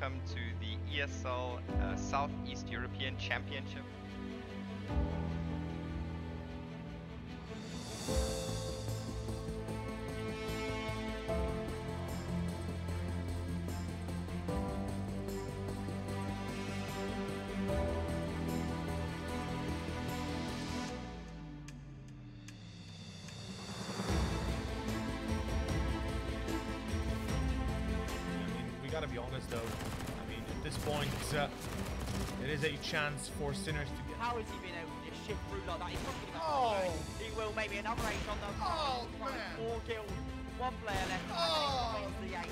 welcome to the ESL Southeast European Championship. Gotta be honest though, I mean at this point it is a chance for Sinners to get... How has he been able to just shift through like that? He's not going to Oh! He will, maybe another ace on the... Oh man! 4 kills, 1 player left, oh. and the ace.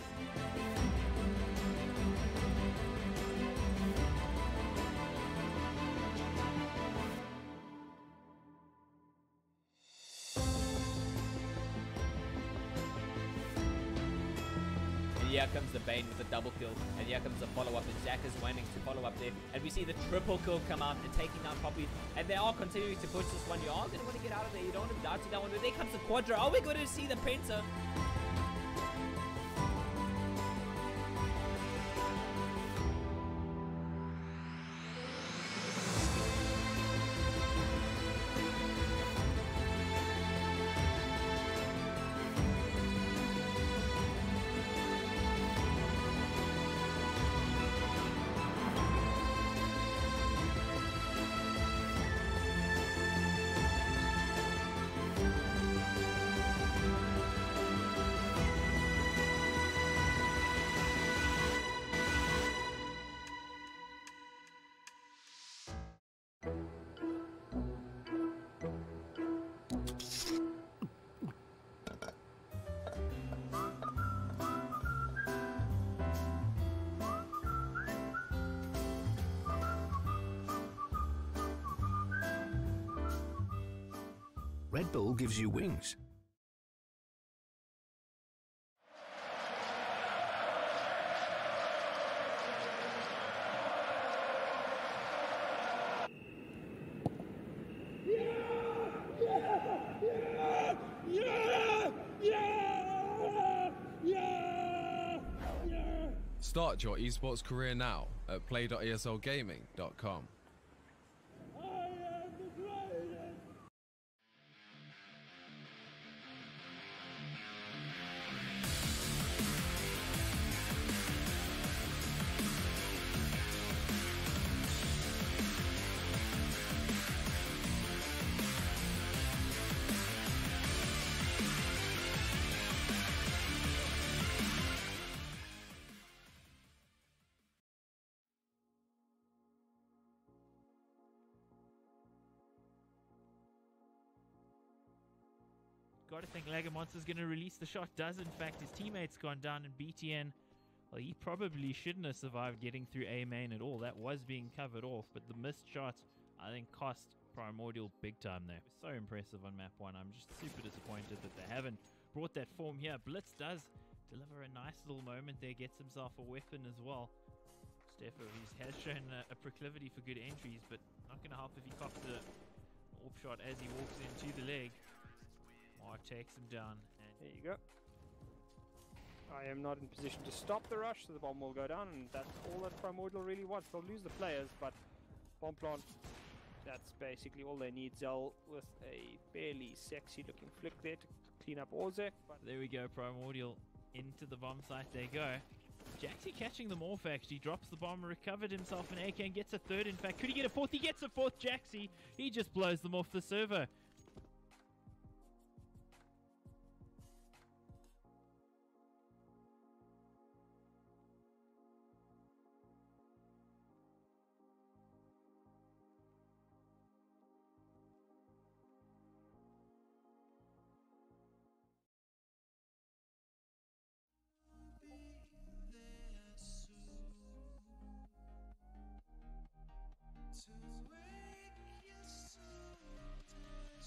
Here comes the Bane with a double kill, and here comes the follow-up, and Jack is wanting to follow up there, and we see the triple kill come out and taking down Poppy, and they are continuing to push this one. You are going to want to get out of there, you don't want to be doubting that one, but there comes the Quadra. Are we going to see the Penta? Red Bull gives you wings. Start your esports career now at play.eslgaming.com. Got to think Lagamonster's going to release the shot. Does, in fact. His teammate's gone down, and BTN, well, he probably shouldn't have survived getting through A main at all. That was being covered off, but the missed shot, I think, cost Primordial big time there. So impressive on map 1. I'm just super disappointed that they haven't brought that form here. Blitz does deliver a nice little moment there, gets himself a weapon as well. Steffo, he has shown a proclivity for good entries, but not going to help if he cops the AWP shot as he walks into the leg. Mark takes him down. And there you go. I am not in position to stop the rush, so the bomb will go down, and that's all that Primordial really wants. They'll lose the players, but bomb plant, that's basically all they need. Zell with a fairly sexy looking flick there to clean up Orzek. But there we go, Primordial into the bomb site they go. Jaxi catching them off actually, drops the bomb, recovered himself, and AK and gets a third. In fact, could he get a fourth? He gets a fourth, Jaxi. He just blows them off the server. To wake your soul down.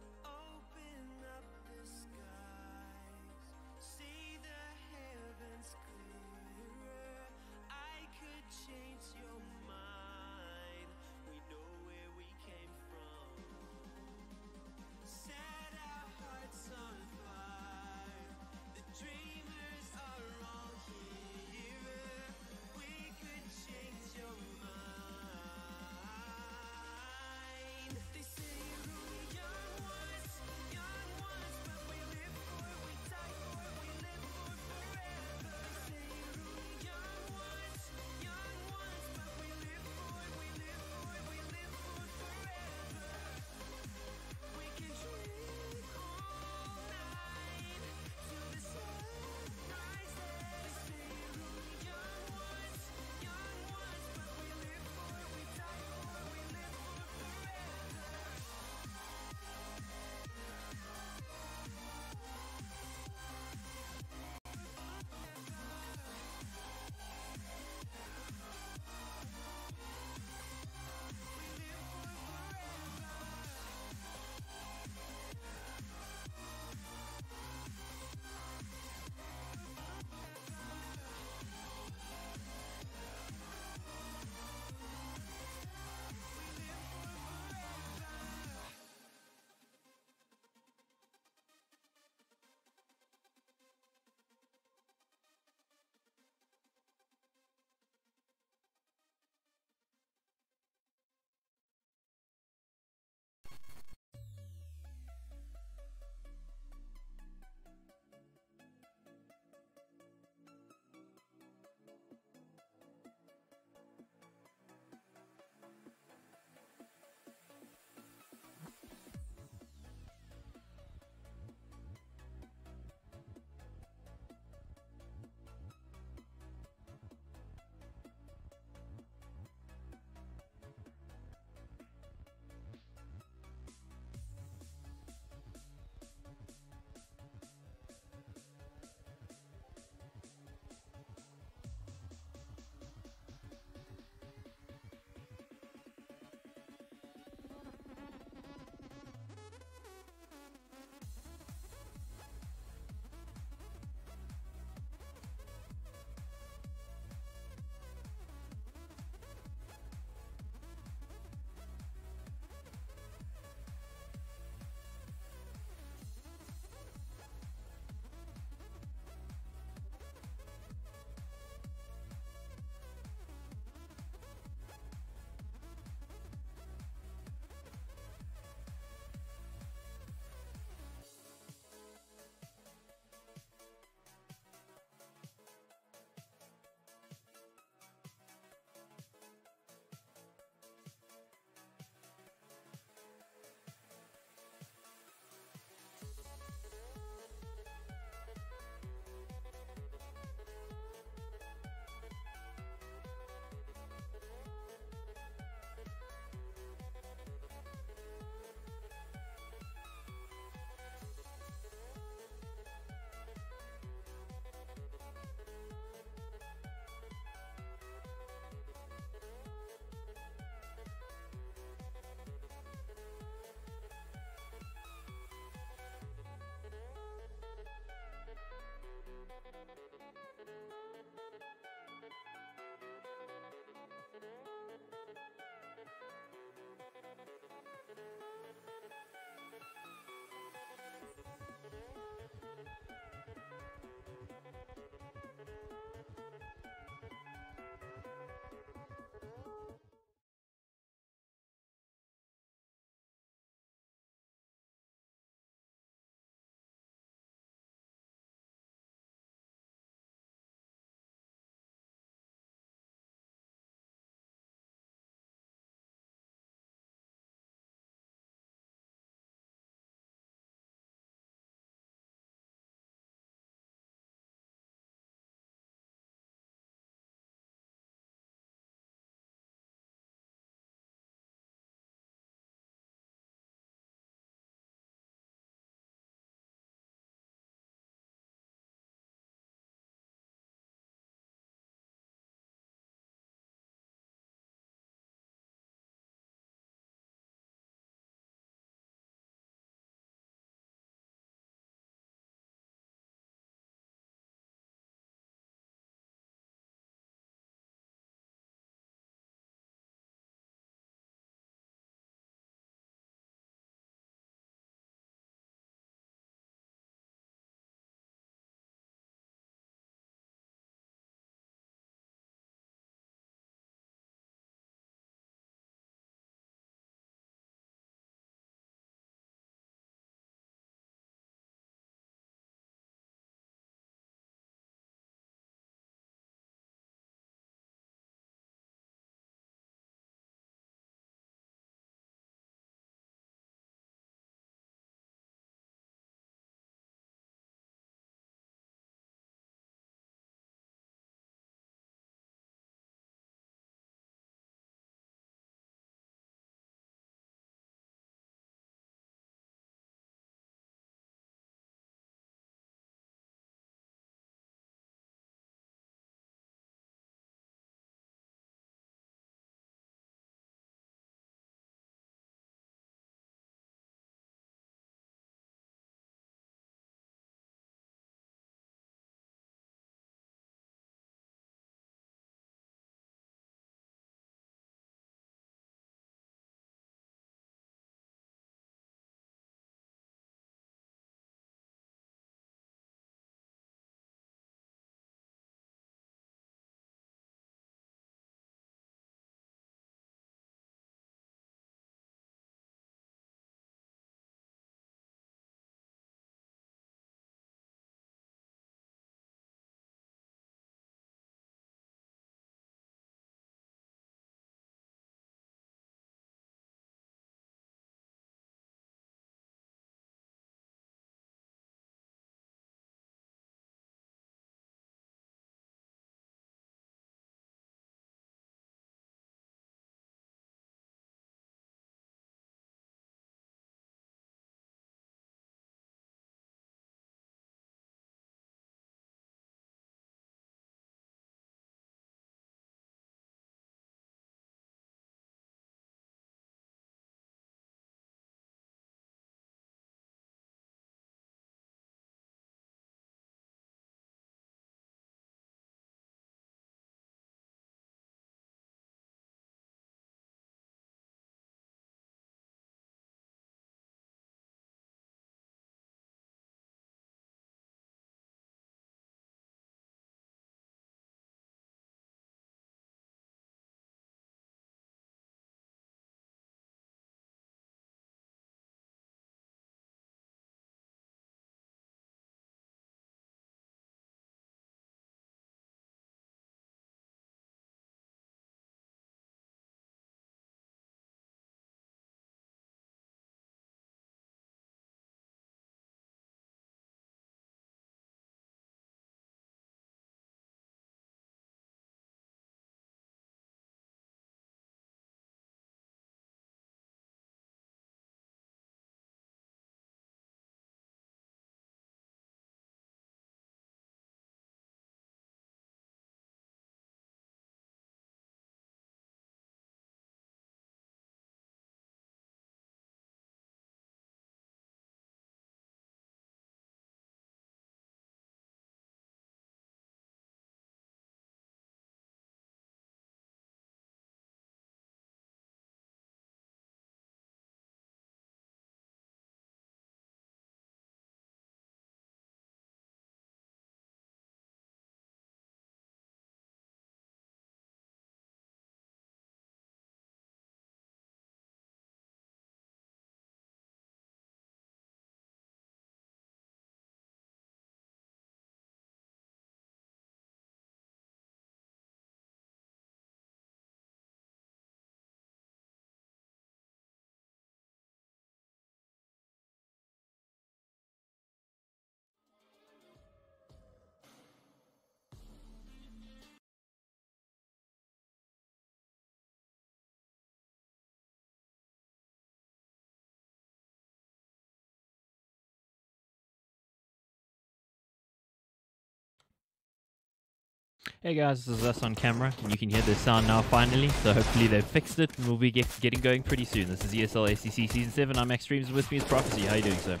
Hey guys, this is us on camera, and you can hear the sound now finally, so hopefully they've fixed it, and we'll be getting going pretty soon. This is ESL ACC Season 7, I'm Max Streams, with me is Prophecy. How are you doing, sir?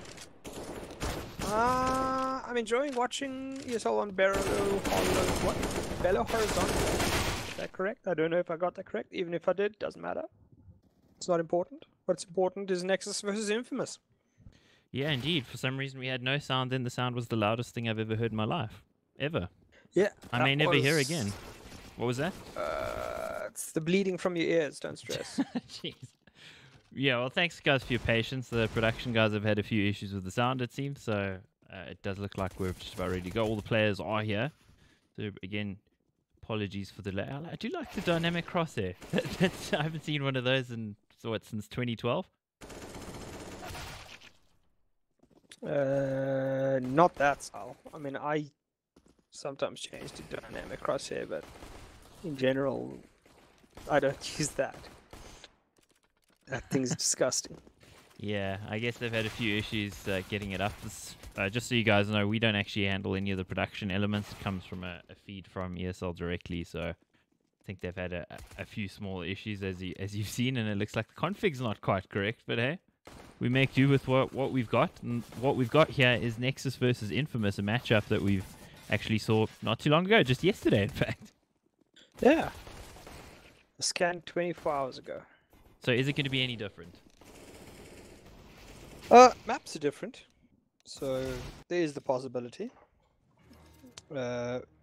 I'm enjoying watching ESL on Belo Horizontal. Is that correct? I don't know if I got that correct. Even if I did, doesn't matter. It's not important. What's important is Nexus versus Infamous. Yeah, indeed. For some reason we had no sound, then the sound was the loudest thing I've ever heard in my life. Ever. Yeah. I may never hear again. What was that? It's the bleeding from your ears, don't stress. Jeez. Yeah, well, thanks guys for your patience. The production guys have had a few issues with the sound, it seems, so it does look like we're just about ready to go. All the players are here. So again, apologies for the delay. I do like the dynamic crosshair. I haven't seen one of those in since 2012. Not that style. I mean, I sometimes change to dynamic crosshair, but in general, I don't use that. That thing's disgusting. Yeah, I guess they've had a few issues getting it up. Just so you guys know, we don't actually handle any of the production elements. It comes from a feed from ESL directly, so I think they've had a few small issues as you've seen, and it looks like the config's not quite correct, but hey, we make do with what we've got, and what we've got here is Nexus versus Infamous, a matchup that we've actually saw not too long ago, just yesterday, in fact. Yeah. I scanned 24 hours ago. So is it going to be any different? Maps are different, so there is the possibility.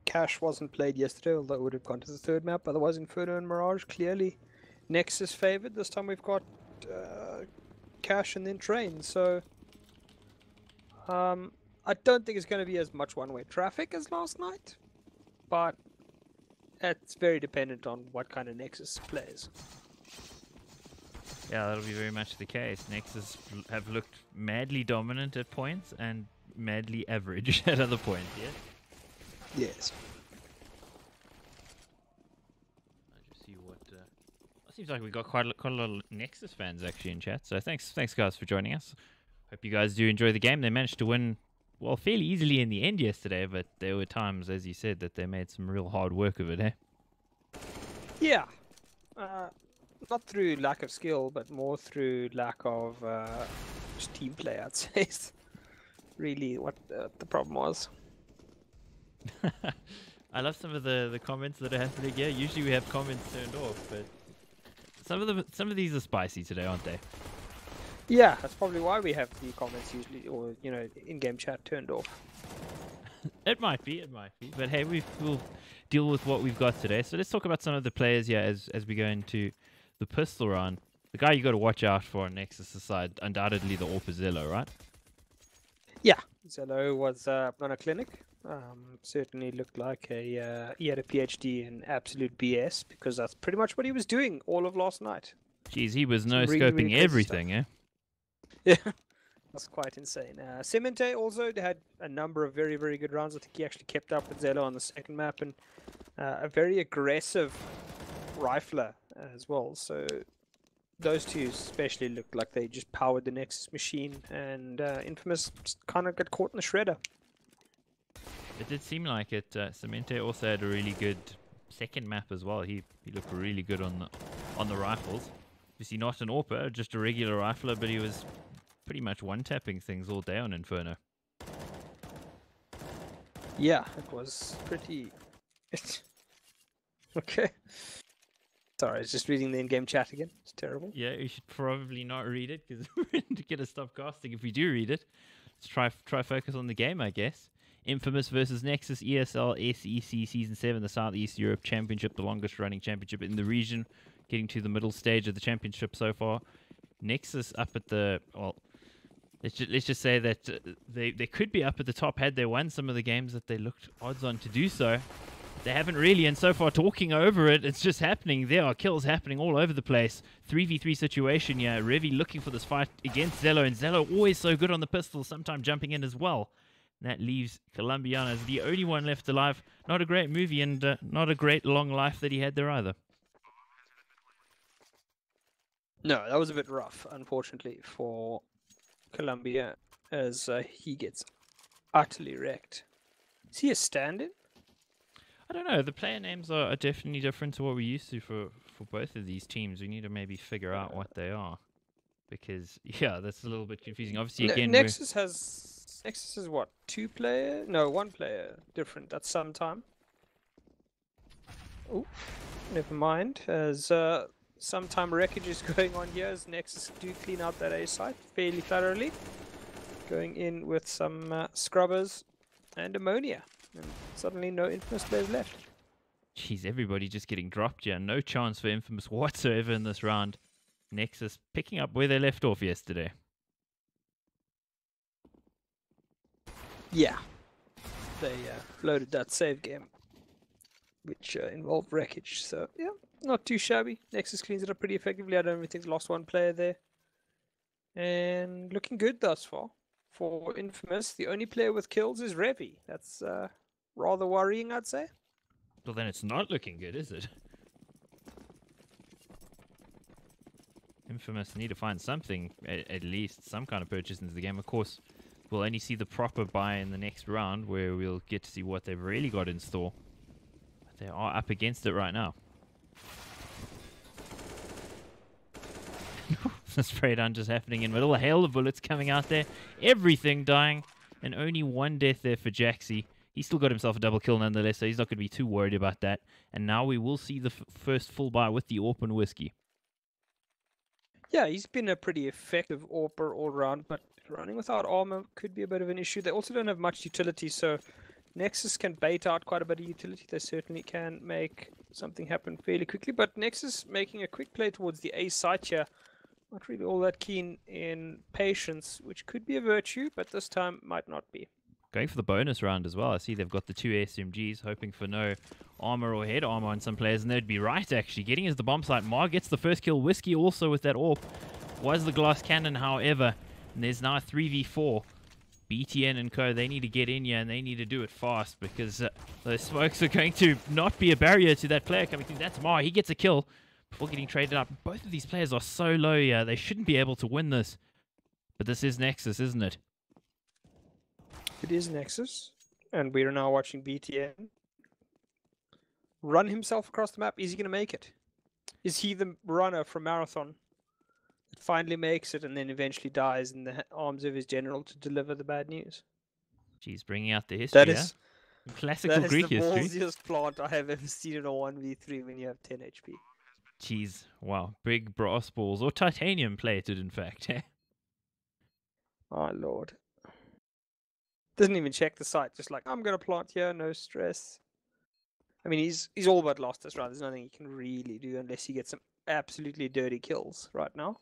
Cash wasn't played yesterday, although it would have gone to the third map. Otherwise, Inferno and Mirage, clearly Nexus favored. This time we've got Cash and then Train, so I don't think it's going to be as much one-way traffic as last night, but it's very dependent on what kind of Nexus plays. Yeah, that'll be very much the case. Nexus have looked madly dominant at points and madly average at other points, yeah? Yes. I just see what... it seems like we've got quite a lot of Nexus fans actually in chat, so thanks guys for joining us. Hope you guys do enjoy the game. They managed to win, well, fairly easily in the end yesterday, but there were times, as you said, that they made some real hard work of it, eh? Yeah. Not through lack of skill, but more through lack of just team play, I'd say. Is really what the problem was. I love some of the comments that are happening here. Usually we have comments turned off, but some of these are spicy today, aren't they? Yeah, that's probably why we have the comments usually, or in-game chat turned off. It might be. But hey, we'll deal with what we've got today. So let's talk about some of the players here as we go into the pistol round. The guy you got to watch out for on Nexus side, undoubtedly the AWP Zello, right? Yeah, Zello was on a clinic. Certainly looked like he had a PhD in absolute BS, because that's pretty much what he was doing all of last night. Jeez, he was no-scoping really crazy everything, stuff. eh? Yeah, that's quite insane. Cemente also had a number of very, very good rounds. I think he actually kept up with Zello on the second map, and a very aggressive rifler as well. So those two especially looked like they just powered the Nexus machine, and Infamous just kind of got caught in the shredder. It did seem like it. Cemente also had a really good second map as well. He looked really good on the rifles. Obviously not an AWPer, just a regular rifler, but he was pretty much one-tapping things all day on Inferno. Yeah, it was pretty... Okay. Sorry, I was just reading the in-game chat again. It's terrible. Yeah, you should probably not read it, because we're going to get a stop casting if we do read it. Let's try focus on the game, I guess. Infamous versus Nexus ESL SEC Season 7, the Southeast Europe Championship, the longest running championship in the region, getting to the middle stage of the championship so far. Nexus up at the... well, let's just say that they could be up at the top had they won some of the games that they looked odds on to do so. They haven't really, and so far talking over it, it's just happening. There are kills happening all over the place. 3v3 situation here. Revi looking for this fight against Zello, and Zello always so good on the pistol, sometimes jumping in as well. And that leaves Colombiana as the only one left alive. Not a great movie, and not a great long life that he had there either. No, that was a bit rough, unfortunately, for Colombia, as he gets utterly wrecked. Is he a stand-in? I don't know. The player names are definitely different to what we used to for both of these teams. We need to maybe figure out what they are. Because, yeah, that's a little bit confusing. Obviously, again, Nexus is what? 2 player? No, 1 player different at some time. Oh, never mind. As sometime wreckage is going on here, as Nexus do clean out that A site fairly thoroughly. Going in with some scrubbers and ammonia. And suddenly no Infamous players left. Jeez, everybody just getting dropped here. No chance for Infamous whatsoever in this round. Nexus picking up where they left off yesterday. Yeah. They loaded that save game, which involved wreckage. So, yeah, not too shabby. Nexus cleans it up pretty effectively. I don't even think they lost 1 player there. And looking good thus far. For Infamous, the only player with kills is Revi. That's rather worrying, I'd say. Well, then it's not looking good, is it? Infamous need to find something, at least some kind of purchase into the game. Of course, we'll only see the proper buy in the next round, where we'll get to see what they've really got in store. But they are up against it right now. The spray down just happening in middle. A hail of bullets coming out there. Everything dying. And only 1 death there for Jaxi. He's still got himself a double kill nonetheless, so he's not going to be too worried about that. And now we will see the first full buy with the AWP and Whiskey. Yeah, he's been a pretty effective AWPer all round, but running without armor could be a bit of an issue. They also don't have much utility, so Nexus can bait out quite a bit of utility. They certainly can make something happen fairly quickly, but Nexus making a quick play towards the A site here. Not really all that keen in patience, which could be a virtue, but this time might not be. Going for the bonus round as well. I see they've got the 2 SMGs, hoping for no armor or head armor on some players, and they'd be right, actually. Getting into the bomb site. Mar gets the first kill. Whiskey also with that AWP. Was the glass cannon, however. And there's now a 3v4. BTN and co, they need to get in here, and they need to do it fast, because those smokes are going to not be a barrier to that player coming through. That's Mar. He gets a kill before getting traded up. Both of these players are so low here. They shouldn't be able to win this. But this is Nexus, isn't it? It is Nexus, and we are now watching BTN run himself across the map. Is he going to make it? Is he the runner from Marathon that finally makes it and then eventually dies in the arms of his general to deliver the bad news? She's bringing out the history. That is classical Greek history. That is the ballsiest plant I have ever seen in a 1v3 when you have 10 HP. Jeez, wow, big brass balls, or titanium plated, in fact. My lord. Doesn't even check the site, just like, I'm going to plant here, no stress. I mean, he's all but lost this round. There's nothing he can really do unless he gets some absolutely dirty kills right now.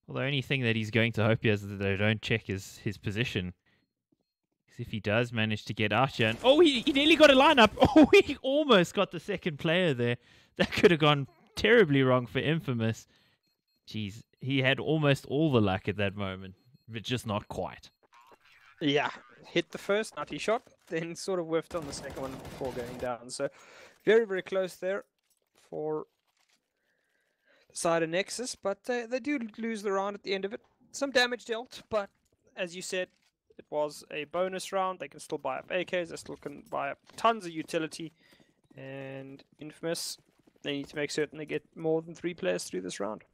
Well, the only thing that he's going to hope here is that they don't check his position. Because if he does manage to get out here, and oh, he nearly got a lineup. Oh, he almost got the second player there. That could have gone terribly wrong for Infamous. Jeez, he had almost all the luck at that moment, but just not quite. Yeah, hit the first nutty shot, then sort of whiffed on the second one before going down. So very, very close there for the side of Nexus, but they do lose the round at the end of it. Some damage dealt, but as you said, it was a bonus round. They can still buy up AKs, they still can buy up tons of utility, and Infamous, they need to make certain they get more than 3 players through this round.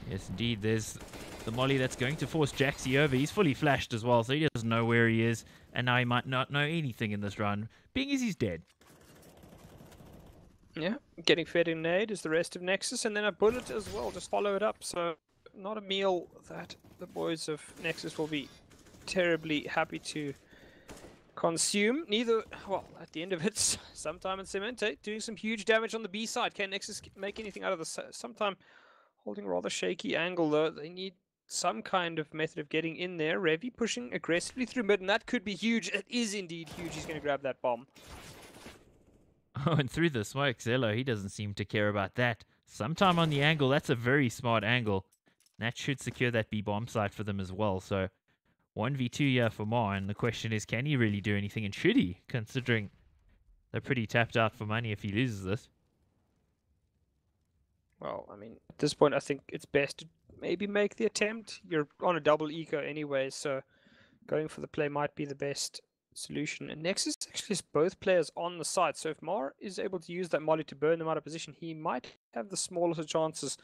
Yes, indeed. There's the molly that's going to force Jaxi over. He's fully flashed as well, so he doesn't know where he is. And now he might not know anything in this round, being as he's dead. Yeah, getting fed in nade is the rest of Nexus, and then a bullet as well, just follow it up. So not a meal that the boys of Nexus will be terribly happy to consume. Neither, well, at the end of it, sometime in Cemente doing some huge damage on the B side. Can Nexus make anything out of this? Sometime holding a rather shaky angle though. They need some kind of method of getting in there. Revi pushing aggressively through mid, and that could be huge. It is indeed huge. He's going to grab that bomb. Oh, and through the smoke, Zello, he doesn't seem to care about that. Sometime on the angle, that's a very smart angle. That should secure that B bomb site for them as well. So 1v2 here for Mar, and the question is, can he really do anything? And should he, considering they're pretty tapped out for money if he loses this? Well, I mean, at this point, I think it's best to maybe make the attempt. You're on a double eco anyway, so going for the play might be the best solution. And Nexus actually has both players on the side, so if Mar is able to use that molly to burn them out of position, he might have the smallest of chances.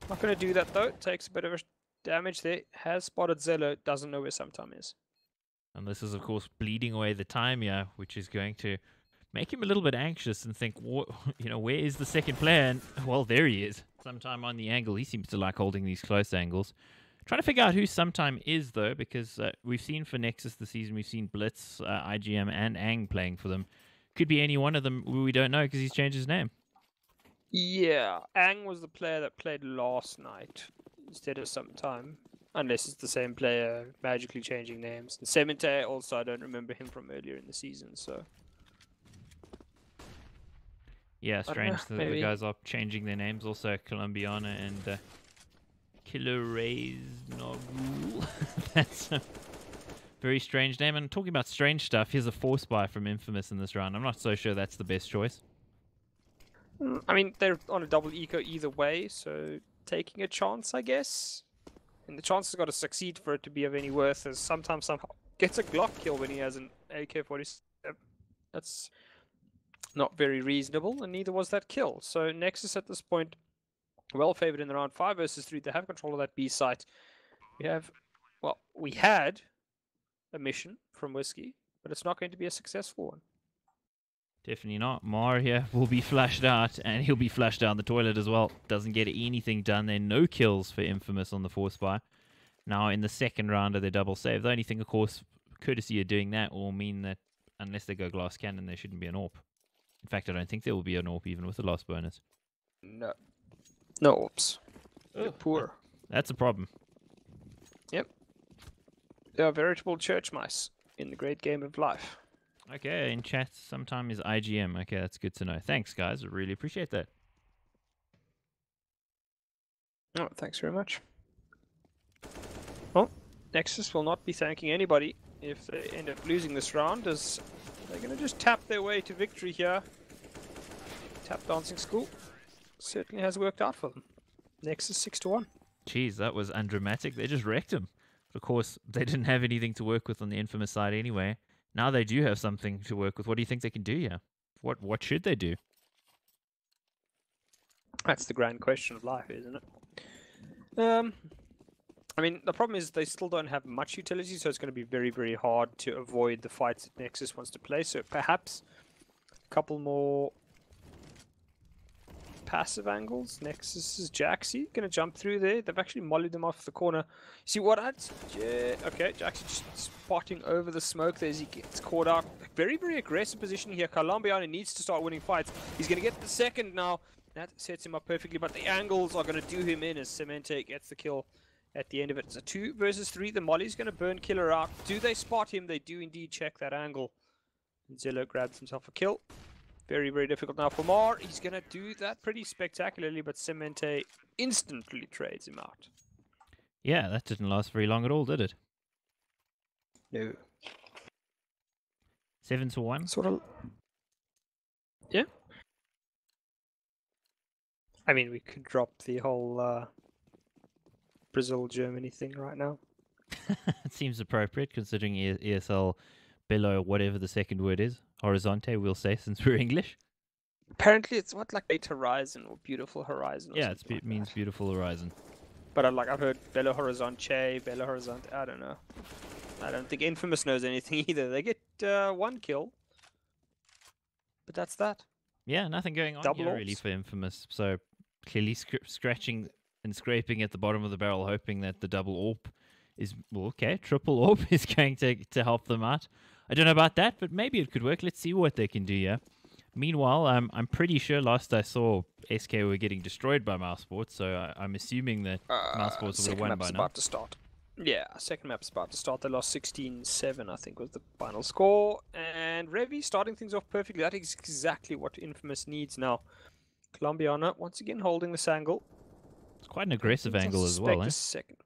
Not going to do that though. Takes a bit of damage there. Has spotted Zello. Doesn't know where Sometime is. And this is, of course, bleeding away the time here, which is going to make him a little bit anxious and think, where is the second player? And, well, there he is. Sometime on the angle. He seems to like holding these close angles. Trying to figure out who Sometime is, though, because we've seen for Nexus this season, we've seen Blitz, IGM, and ENG playing for them. Could be any one of them. We don't know because he's changed his name. Yeah, ENG was the player that played last night instead of Sometime. Unless it's the same player magically changing names. And Cemente also, I don't remember him from earlier in the season, so... Yeah, strange that the guys are changing their names. Also, Colombiana and Killer Rays Nogul. That's a very strange name. And talking about strange stuff, here's a Force Buy from Infamous in this round. I'm not so sure that's the best choice. I mean, they're on a double eco either way, so taking a chance, I guess. And the chance has got to succeed for it to be of any worth, as sometimes somehow gets a Glock kill when he has an AK-47. That's not very reasonable, and neither was that kill. So Nexus at this point, well favored in the round 5 versus 3. They have control of that B site. We had a mission from Whiskey, but it's not going to be a successful one. Definitely not. Mar here will be flushed out, and he'll be flushed down the toilet as well. Doesn't get anything done there. No kills for Infamous on the Force Buy. Now in the second round of their double save. The only thing, of course, courtesy of doing that will mean that unless they go glass cannon, there shouldn't be an AWP. In fact, I don't think there will be an AWP even with the lost bonus. No. No AWPs. They're poor. That's a problem. Yep. They are veritable church mice in the great game of life. Okay, in chat, Sometime is IGM. Okay, that's good to know. Thanks, guys. I really appreciate that. Oh, thanks very much. Well, Nexus will not be thanking anybody if they end up losing this round, as they're going to just tap their way to victory here. Tap Dancing School certainly has worked out for them. Nexus 6-1. Jeez, that was undramatic. They just wrecked him. But of course, they didn't have anything to work with on the Infamous side anyway. Now they do have something to work with. What do you think they can do here? What should they do? That's the grand question of life, isn't it? I mean, the problem is they still don't have much utility, so it's going to be very, very hard to avoid the fights that Nexus wants to play. So perhaps a couple more passive angles. Nexus is Jaxi going to jump through there. They've actually mollied them off the corner. See what adds? Yeah, okay, Jaxi just spotting over the smoke there as he gets caught out. Very, very aggressive position here. Colombiana needs to start winning fights. He's going to get the second now. That sets him up perfectly, but the angles are going to do him in as Cemente gets the kill at the end of it. It's a 2 versus 3. The molly's going to burn Killer out. Do they spot him? They do indeed check that angle. And Zillow grabs himself a kill. Very, very difficult now for Mar. He's going to do that pretty spectacularly, but Cemente instantly trades him out. Yeah, that didn't last very long at all, did it? No. 7-1. Sort of. Yeah. I mean, we could drop the whole Brazil-Germany thing right now. It seems appropriate considering ESL below whatever the second word is. Horizonte, we'll say, since we're English. Apparently, it's what, like Great Horizon or Beautiful Horizon. Or Yeah, it means beautiful horizon. But I've heard Belo Horizonte, Belo Horizonte. I don't know. I don't think Infamous knows anything either. They get 1 kill, but that's that. Yeah, nothing going on Double here really for Infamous. So clearly scratching and scraping at the bottom of the barrel, hoping that the double AWP is triple AWP is going to help them out. I don't know about that, but maybe it could work. Let's see what they can do here. Meanwhile, I'm pretty sure last I saw SK were getting destroyed by Mousesports, so I'm assuming that Mousesports would have won by now. About to start. Yeah, second map's about to start. They lost 16-7, I think, was the final score. And Revi starting things off perfectly. That is exactly what Infamous needs now. Colombiana, once again, holding this angle. It's quite an aggressive angle as well, eh? Second.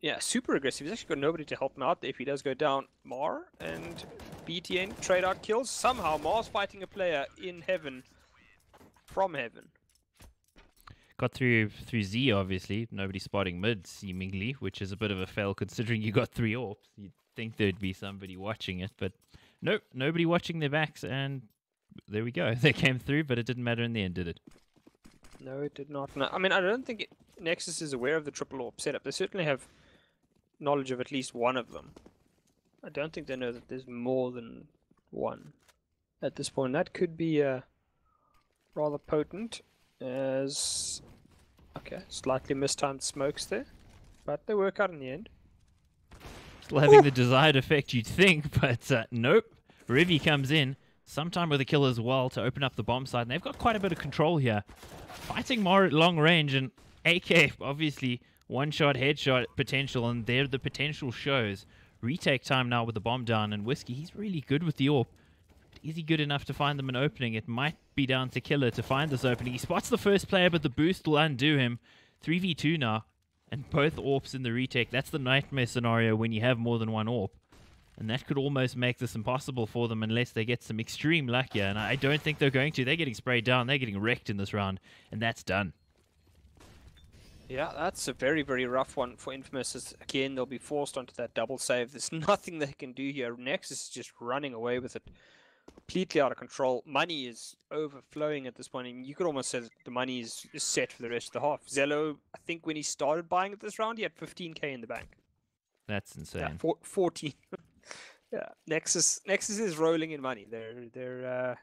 Yeah, super aggressive. He's actually got nobody to help him out there if he does go down. Mar and BTN trade out kills. Somehow Mar's fighting a player in heaven. From heaven. Got through Z, obviously. Nobody spotting mid, seemingly, which is a bit of a fail considering you got 3 AWPs. You'd think there'd be somebody watching it, but Nope, nobody watching their backs, and there we go. They came through, but it didn't matter in the end, did it? No, it did not. No, I mean, I don't think Nexus is aware of the triple AWP setup. They certainly have knowledge of at least one of them. I don't think they know that there's more than one at this point. That could be rather potent, as... Okay, slightly mistimed smokes there, but they work out in the end. Still having the desired effect you'd think, but nope. Rivi comes in, sometime with a kill as well, to open up the bomb side, and they've got quite a bit of control here. Fighting more at long range, and AK, obviously, one-shot, headshot potential, and there the potential shows. Retake time now with the bomb down, and Whiskey, he's really good with the AWP. Is he good enough to find them an opening? It might be down to Killer to find this opening. He spots the first player, but the boost will undo him. 3v2 now, and both AWPs in the retake. That's the nightmare scenario when you have more than one AWP. And that could almost make this impossible for them unless they get some extreme luck here. And I don't think they're going to. They're getting sprayed down. They're getting wrecked in this round. And that's done. Yeah, that's a very, very rough one for Infamous. As, again, they'll be forced onto that double save. There's nothing they can do here. Nexus is just running away with it. Completely out of control. Money is overflowing at this point, and you could almost say that the money is set for the rest of the half. Zello, I think when he started buying it this round, he had 15k in the bank. That's insane. Yeah, 14. Yeah, Nexus is rolling in money. They're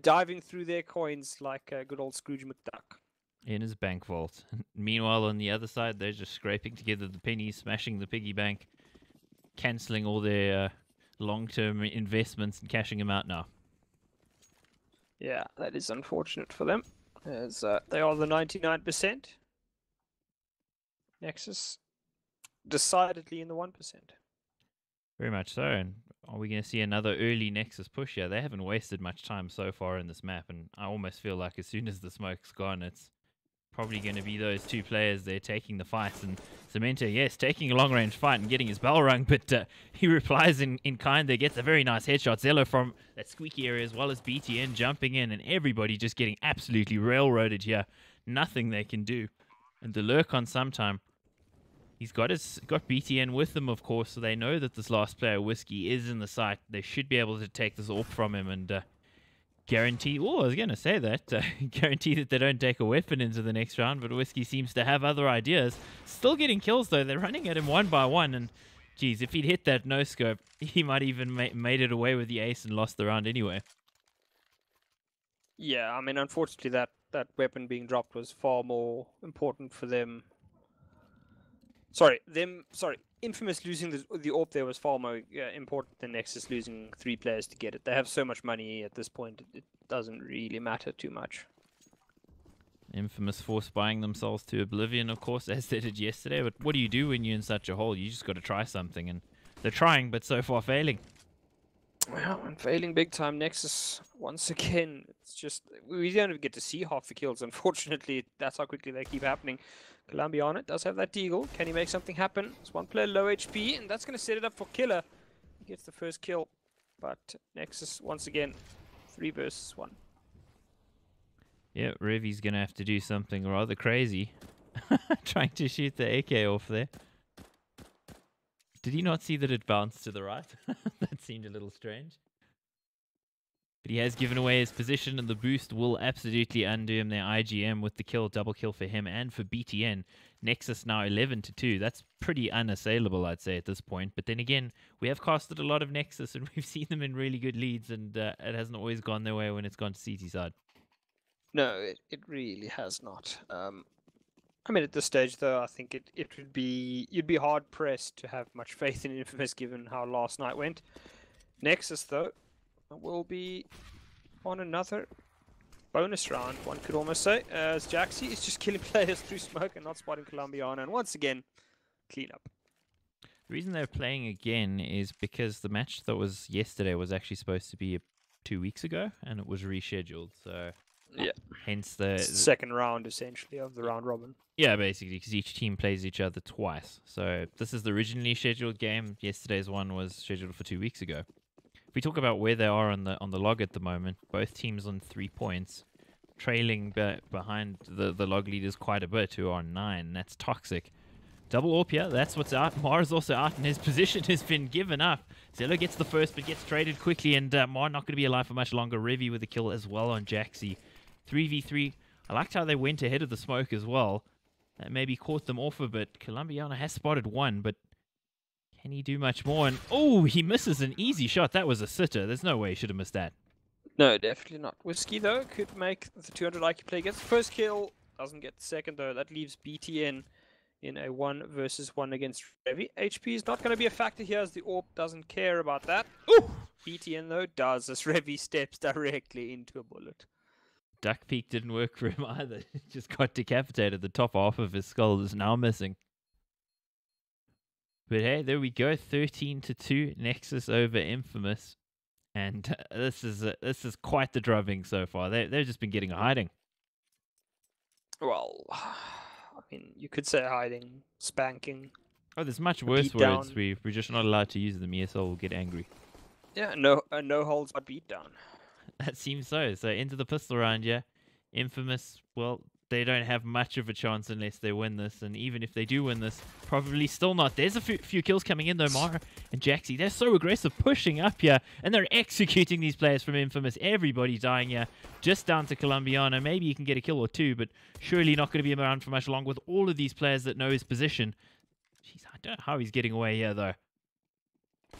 diving through their coins like a good old Scrooge McDuck. In his bank vault. Meanwhile, on the other side, they're just scraping together the pennies, smashing the piggy bank, cancelling all their long-term investments and cashing them out now. Yeah, that is unfortunate for them, as they are the 99%. Nexus, decidedly in the 1%. Very much so. And are we going to see another early Nexus push here? They haven't wasted much time so far in this map, and I almost feel like as soon as the smoke's gone, it's probably going to be those two players there taking the fight. And Cemento, yes, taking a long-range fight and getting his bell rung, but he replies in kind there, gets a very nice headshot. Zello from that squeaky area, as well as BTN jumping in, and everybody just getting absolutely railroaded here. Nothing they can do. And the lurk on sometime. He's got BTN with him, of course, so they know that this last player, Whiskey, is in the site. They should be able to take this AWP from him and guarantee... Oh, I was going to say that. Guarantee that they don't take a weapon into the next round, but Whiskey seems to have other ideas. Still getting kills, though. They're running at him one by one, and, geez, if he'd hit that no-scope, he might even made it away with the ace and lost the round anyway. Yeah, I mean, unfortunately, that weapon being dropped was far more important for them. Sorry, Infamous losing the AWP there was far more important than Nexus losing 3 players to get it. They have so much money at this point, it doesn't really matter too much. Infamous force buying themselves to oblivion, of course, as they did yesterday. But what do you do when you're in such a hole? You just got to try something, and they're trying, but so far failing. Well, and failing big time. Nexus, once again, it's just... We don't even get to see half the kills, unfortunately. That's how quickly they keep happening. Columbiana does have that deagle. Can he make something happen? It's one player low HP, and that's going to set it up for Killer. He gets the first kill, but Nexus, once again, 3 versus 1. Yeah, Revi's going to have to do something rather crazy. Trying to shoot the AK off there. Did he not see that it bounced to the right? That seemed a little strange. But he has given away his position, and the boost will absolutely undo him their IGM with the kill, double kill for him and for BTN. Nexus now 11-2. That's pretty unassailable, I'd say, at this point. But then again, we have casted a lot of Nexus, and we've seen them in really good leads, and it hasn't always gone their way when it's gone to CT side. No, it really has not. I mean, at this stage, though, I think it would be... You'd be hard-pressed to have much faith in Infamous given how last night went. Nexus, though, will be on another bonus round, one could almost say, as Jaxi is just killing players through smoke and not spotting Columbiana, and once again, clean up. The reason they're playing again is because the match that was yesterday was actually supposed to be 2 weeks ago, and it was rescheduled, so... Yeah. Hence the second round, essentially, of the round robin. Yeah, basically, because each team plays each other twice. So this is the originally scheduled game. Yesterday's one was scheduled for 2 weeks ago. If we talk about where they are on the log at the moment, both teams on 3 points, trailing behind the log leaders quite a bit, who are on 9. That's toxic. Double AWP here. That's what's out. Mara's also out, and his position has been given up. Zelo gets the first, but gets traded quickly, and Mara not going to be alive for much longer. Revi with a kill as well on Jaxi. 3v3. I liked how they went ahead of the smoke as well. That maybe caught them off a bit. Colombiana has spotted one, but can he do much more? And oh, he misses an easy shot. That was a sitter. There's no way he should have missed that. No, definitely not. Whiskey, though, could make the 200 IQ play. Gets the first kill, doesn't get the second, though. That leaves BTN in a 1 versus 1 against Revi. HP is not going to be a factor here, as the AWP doesn't care about that. Ooh! BTN, though, does, as Revi steps directly into a bullet. Duck Peak didn't work for him either. Just got decapitated. The top half of his skull is now missing. But hey, there we go. 13-2. Nexus over Infamous. And this is quite the drubbing so far. They've just been getting a hiding. Well, I mean, you could say hiding, spanking. Oh, there's much worse words. We're just not allowed to use them. ESL will get angry. Yeah, no holds but beat down. That seems so. So into the pistol round, yeah. Infamous, well, they don't have much of a chance unless they win this. And even if they do win this, probably still not. There's a few kills coming in, though. Mara and Jaxi, they're so aggressive, pushing up here. And they're executing these players from Infamous. Everybody dying here. Just down to Colombiana. Maybe you can get a kill or two, but surely not going to be around for much longer with all of these players that know his position. Jeez, I don't know how he's getting away here, though.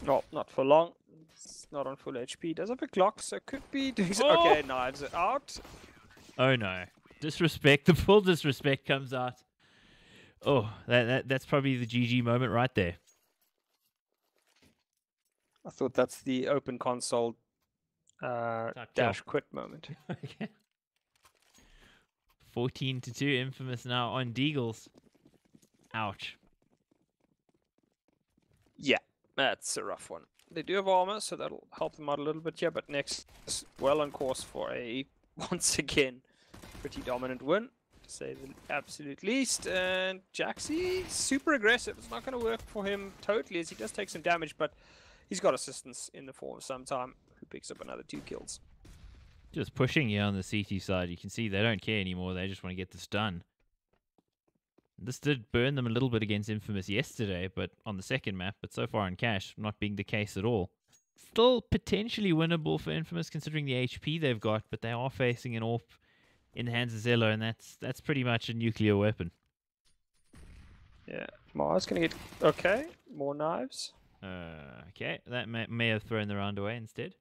No, not for long. It's not on full HP. Does have a Glock, so could be doing so. Oh! Okay, knives are out. Oh, no. Disrespect. The full disrespect comes out. Oh, that's probably the GG moment right there. I thought that's the open console dash quit moment. Okay. 14-2. Infamous now on Deagles. Ouch. Yeah, that's a rough one. They do have armor, so that'll help them out a little bit here, but next is well on course for a, once again, pretty dominant win, to say the absolute least. And Jaxi, super aggressive. It's not going to work for him totally, as he does take some damage, but he's got assistance in the form of Sometime, who picks up another 2 kills. Just pushing here on the CT side. You can see they don't care anymore. They just want to get this done. This did burn them a little bit against Infamous yesterday, but on the second map, but so far in cash, not being the case at all. Still potentially winnable for Infamous considering the HP they've got, but they are facing an AWP in the hands of Zelo, and that's pretty much a nuclear weapon. Yeah, Mars gonna get okay. More knives. Okay, that may have thrown the round away instead.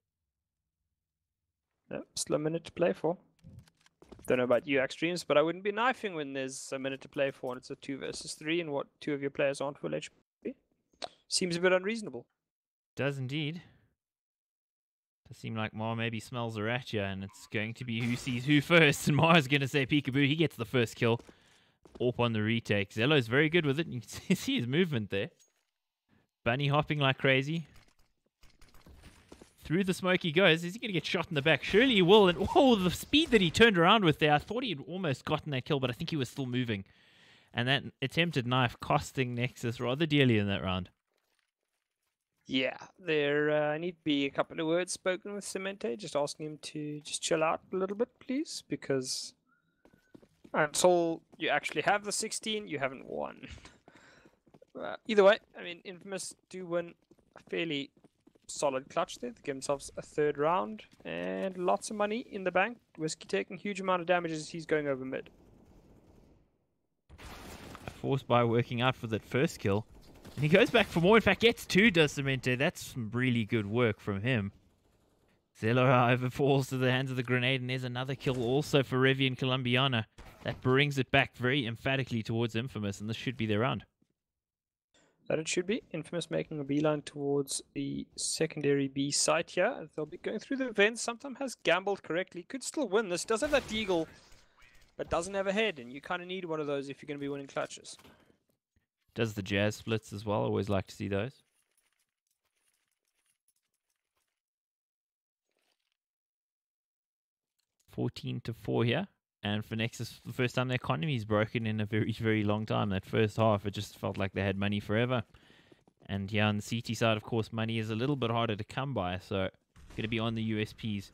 Yep, still a minute to play for. Don't know about you, Extremes, but I wouldn't be knifing when there's a minute to play for and it's a 2 versus 3 and what 2 of your players aren't full HP. Seems a bit unreasonable. Does indeed. Does seem like Ma maybe smells a rat here, and it's going to be who sees who first. And Ma's going to say peekaboo. He gets the first kill. AWP on the retake. Zelo's very good with it. You can see his movement there. Bunny hopping like crazy. Through the smoke he goes. Is he going to get shot in the back? Surely he will. And oh, the speed that he turned around with there. I thought he had almost gotten that kill, but I think he was still moving. And that attempted knife costing Nexus rather dearly in that round. Yeah, there need to be a couple of words spoken with Cemente, just asking him to just chill out a little bit, please, because until you actually have the 16, you haven't won. Either way, I mean, Infamous do win a fairly solid clutch there. They give themselves a 3rd round and lots of money in the bank. Whiskey taking a huge amount of damage as he's going over mid. Forced by working out for that first kill. And he goes back for more. In fact, gets 2, does Cemente. That's some really good work from him. Zelo, however, falls to the hands of the grenade, and there's another kill also for Revi and Colombiana. That brings it back very emphatically towards Infamous, and this should be their round. That it should be. Infamous making a beeline towards the secondary B site here. They'll be going through the vents. Sometime has gambled correctly. Could still win this. Does have that deagle, but doesn't have a head, and you kind of need one of those if you're going to be winning clutches. Does the jazz splits as well. Always like to see those. 14-4 here. And for Nexus, the first time their economy's broken in a very, very long time. That first half, it just felt like they had money forever. And yeah, on the CT side, of course, money is a little bit harder to come by. So, going to be on the USPs.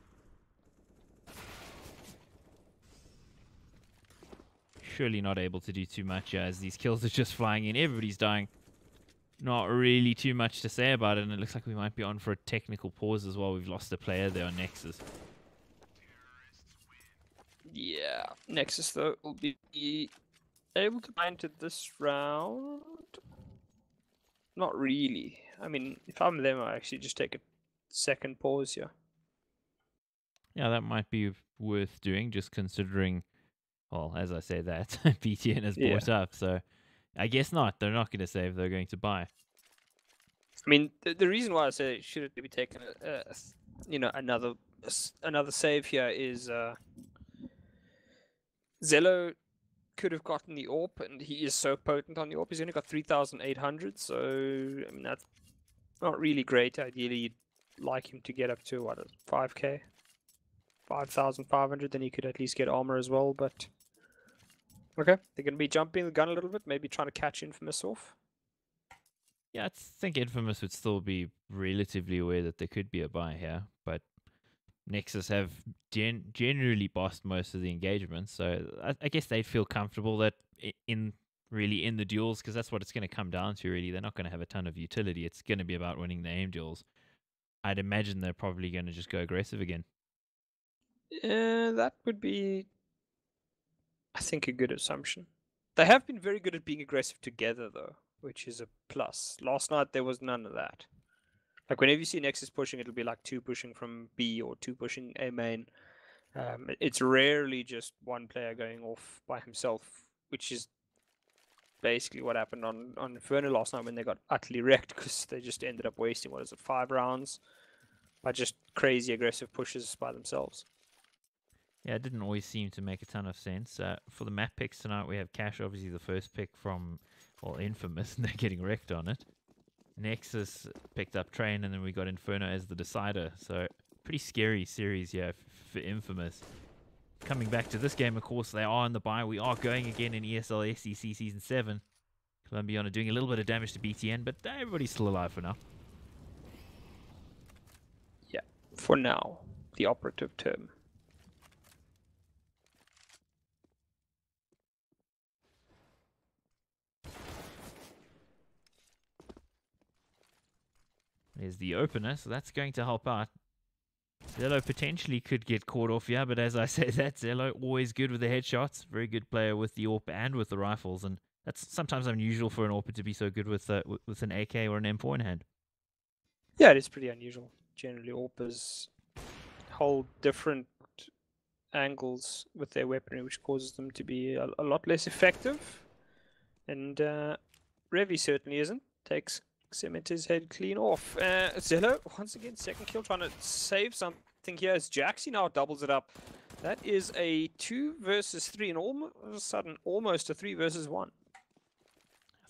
surely not able to do too much as these kills are just flying in. Everybody's dying. Not really too much to say about it, and it looks like we might be on for a technical pause as well. We've lost a player there on Nexus. Yeah, Nexus though will be able to buy into this round. Not really. I mean, if I'm them, I actually just take a second pause here. Yeah, that might be worth doing, just considering, well, as I say that, BTN has bought up, so I guess not. They're not going to save, they're going to buy. I mean, the reason why I say should it be taken, you know, another save here is Zello could have gotten the AWP, and he is so potent on the AWP. He's only got 3,800, so I mean that's not really great. Ideally, you'd like him to get up to what, 5k, 5,500. Then he could at least get armor as well. But okay, they're going to be jumping the gun a little bit, maybe trying to catch Infamous off. Yeah, I think Infamous would still be relatively aware that there could be a buy here, but Nexus have generally bossed most of the engagements, so I guess they feel comfortable that in the duels, because that's what it's going to come down to. Really, they're not going to have a ton of utility. It's going to be about winning the aim duels. I'd imagine they're probably going to just go aggressive again. That would be, I think, a good assumption. They have been very good at being aggressive together, though, which is a plus. Last night there was none of that. Like whenever you see Nexus pushing, it'll be like 2 pushing from B or 2 pushing A main. It's rarely just one player going off by himself, which is basically what happened on Inferno last night when they got utterly wrecked because they just ended up wasting, 5 rounds by just crazy aggressive pushes by themselves. Yeah, it didn't always seem to make a ton of sense. For the map picks tonight, we have Cash, obviously the first pick from, well, Infamous, and they're getting wrecked on it. Nexus picked up Train, and then we got Inferno as the decider. So, pretty scary series, yeah, for Infamous. Coming back to this game, of course, they are on the bye. We are going again in ESL SEC Season 7. Colombiana doing a little bit of damage to BTN, but everybody's still alive for now. Yeah, for now, the operative term. There's the opener, so that's going to help out. Zello potentially could get caught off here, but as I say, that Zello always good with the headshots. Very good player with the AWP and with the rifles, and that's sometimes unusual for an AWPer to be so good with an AK or an M4 in hand. Yeah, it is pretty unusual. Generally, AWPers hold different angles with their weaponry, which causes them to be a lot less effective. And Revi certainly isn't. Takes Cementer's head clean off. Zello, once again, second kill, trying to save something here as Jaxi now doubles it up. That is a 2 versus 3, and all of a sudden, almost a 3 versus 1.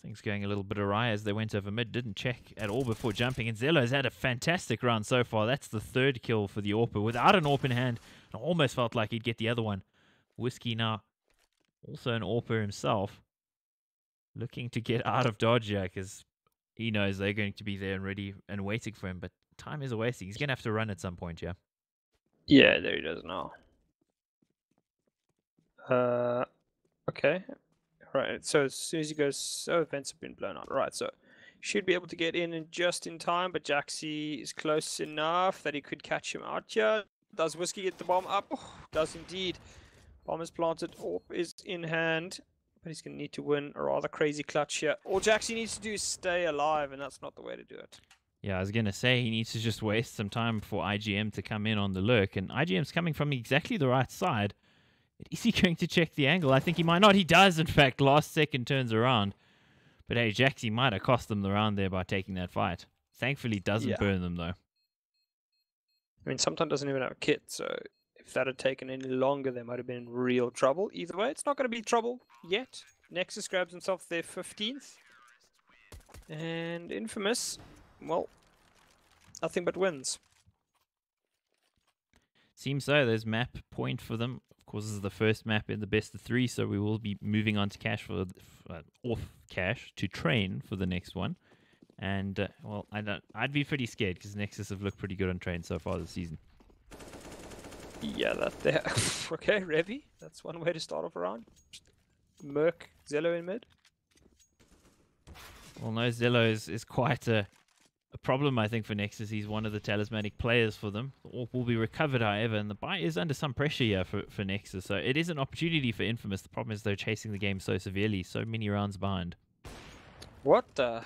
Things going a little bit awry as they went over mid. Didn't check at all before jumping, and Zello's had a fantastic round so far. That's the 3rd kill for the AWPer without an AWP in hand. I almost felt like he'd get the other one. Whiskey now, also an AWPer himself, looking to get out of dodge here because he knows they're going to be there and ready and waiting for him, but time is wasting. He's going to have to run at some point, yeah? Yeah, there he does now. Okay. Right, so as soon as he goes, so events have been blown out. Right, so should be able to get in just in time, but Jaxi is close enough that he could catch him out here. Does Whiskey get the bomb up? Oh, does indeed. Bomb is planted, AWP is in hand. But he's going to need to win a rather crazy clutch here. All Jaxi needs to do is stay alive, and that's not the way to do it. Yeah, I was going to say he needs to just waste some time for IGM to come in on the lurk. And IGM's coming from exactly the right side. Is he going to check the angle? I think he might not. He does, in fact. Last second turns around. But hey, Jaxi might have cost them the round there by taking that fight. Thankfully, doesn't burn them, though. I mean, Sometime doesn't even have a kit, so if that had taken any longer, they might have been in real trouble. Either way, it's not going to be trouble yet. Nexus grabs himself their 15th. And Infamous, well, nothing but wins. Seems so. There's map point for them. Of course, this is the first map in the best of 3, so we will be moving on to Cash off Cash to Train for the next one. And, well, I'd be pretty scared because Nexus have looked pretty good on Train so far this season. Yeah, that there. Okay, Revi. That's one way to start off a round. Merc Zello in mid. Well, no, Zello is quite a problem, I think, for Nexus. He's one of the talismanic players for them. The AWP will be recovered, however, and the buy is under some pressure here for Nexus. So it is an opportunity for Infamous. The problem is they're chasing the game so severely, so many rounds behind. What the?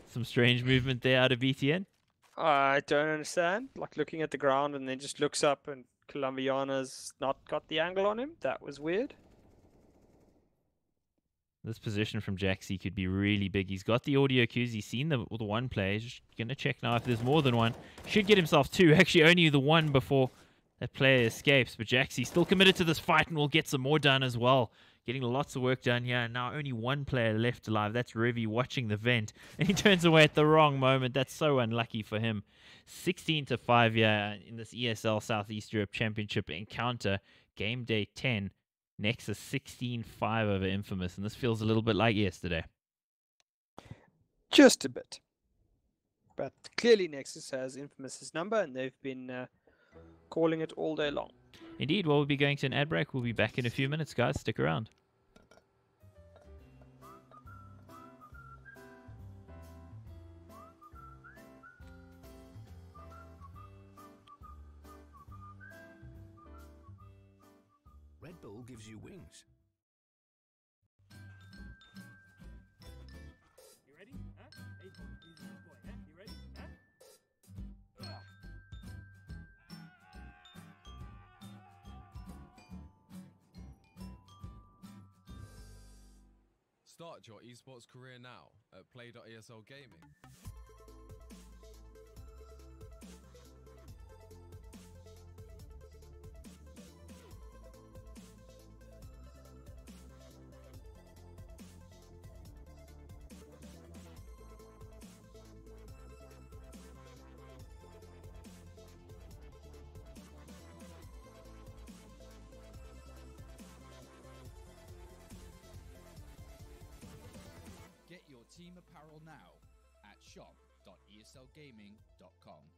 Some strange movement there out of BTN. I don't understand. Like looking at the ground and then just looks up and Colombiana's not got the angle on him. That was weird. This position from Jaxi could be really big. He's got the audio cues. He's seen the one player. He's just going to check now if there's more than one. Should get himself two. Actually, only the one before that player escapes. But Jaxi still committed to this fight and will get some more done as well. Getting lots of work done here. And now only one player left alive. That's Revi watching the vent. And he turns away at the wrong moment. That's so unlucky for him. 16-5 here in this ESL Southeast Europe Championship encounter. Game day 10. Nexus 16-5 over Infamous, and this feels a little bit like yesterday. Just a bit. But clearly Nexus has Infamous's number, and they've been calling it all day long. Indeed, well, we'll be going to an ad break. We'll be back in a few minutes, guys. Stick around. Red Bull gives you wings. You ready? Huh? Hey, he's a good boy, huh? You ready? Huh? Start your esports career now at play.esl Gaming. Get your team apparel now at shop.eslgaming.com.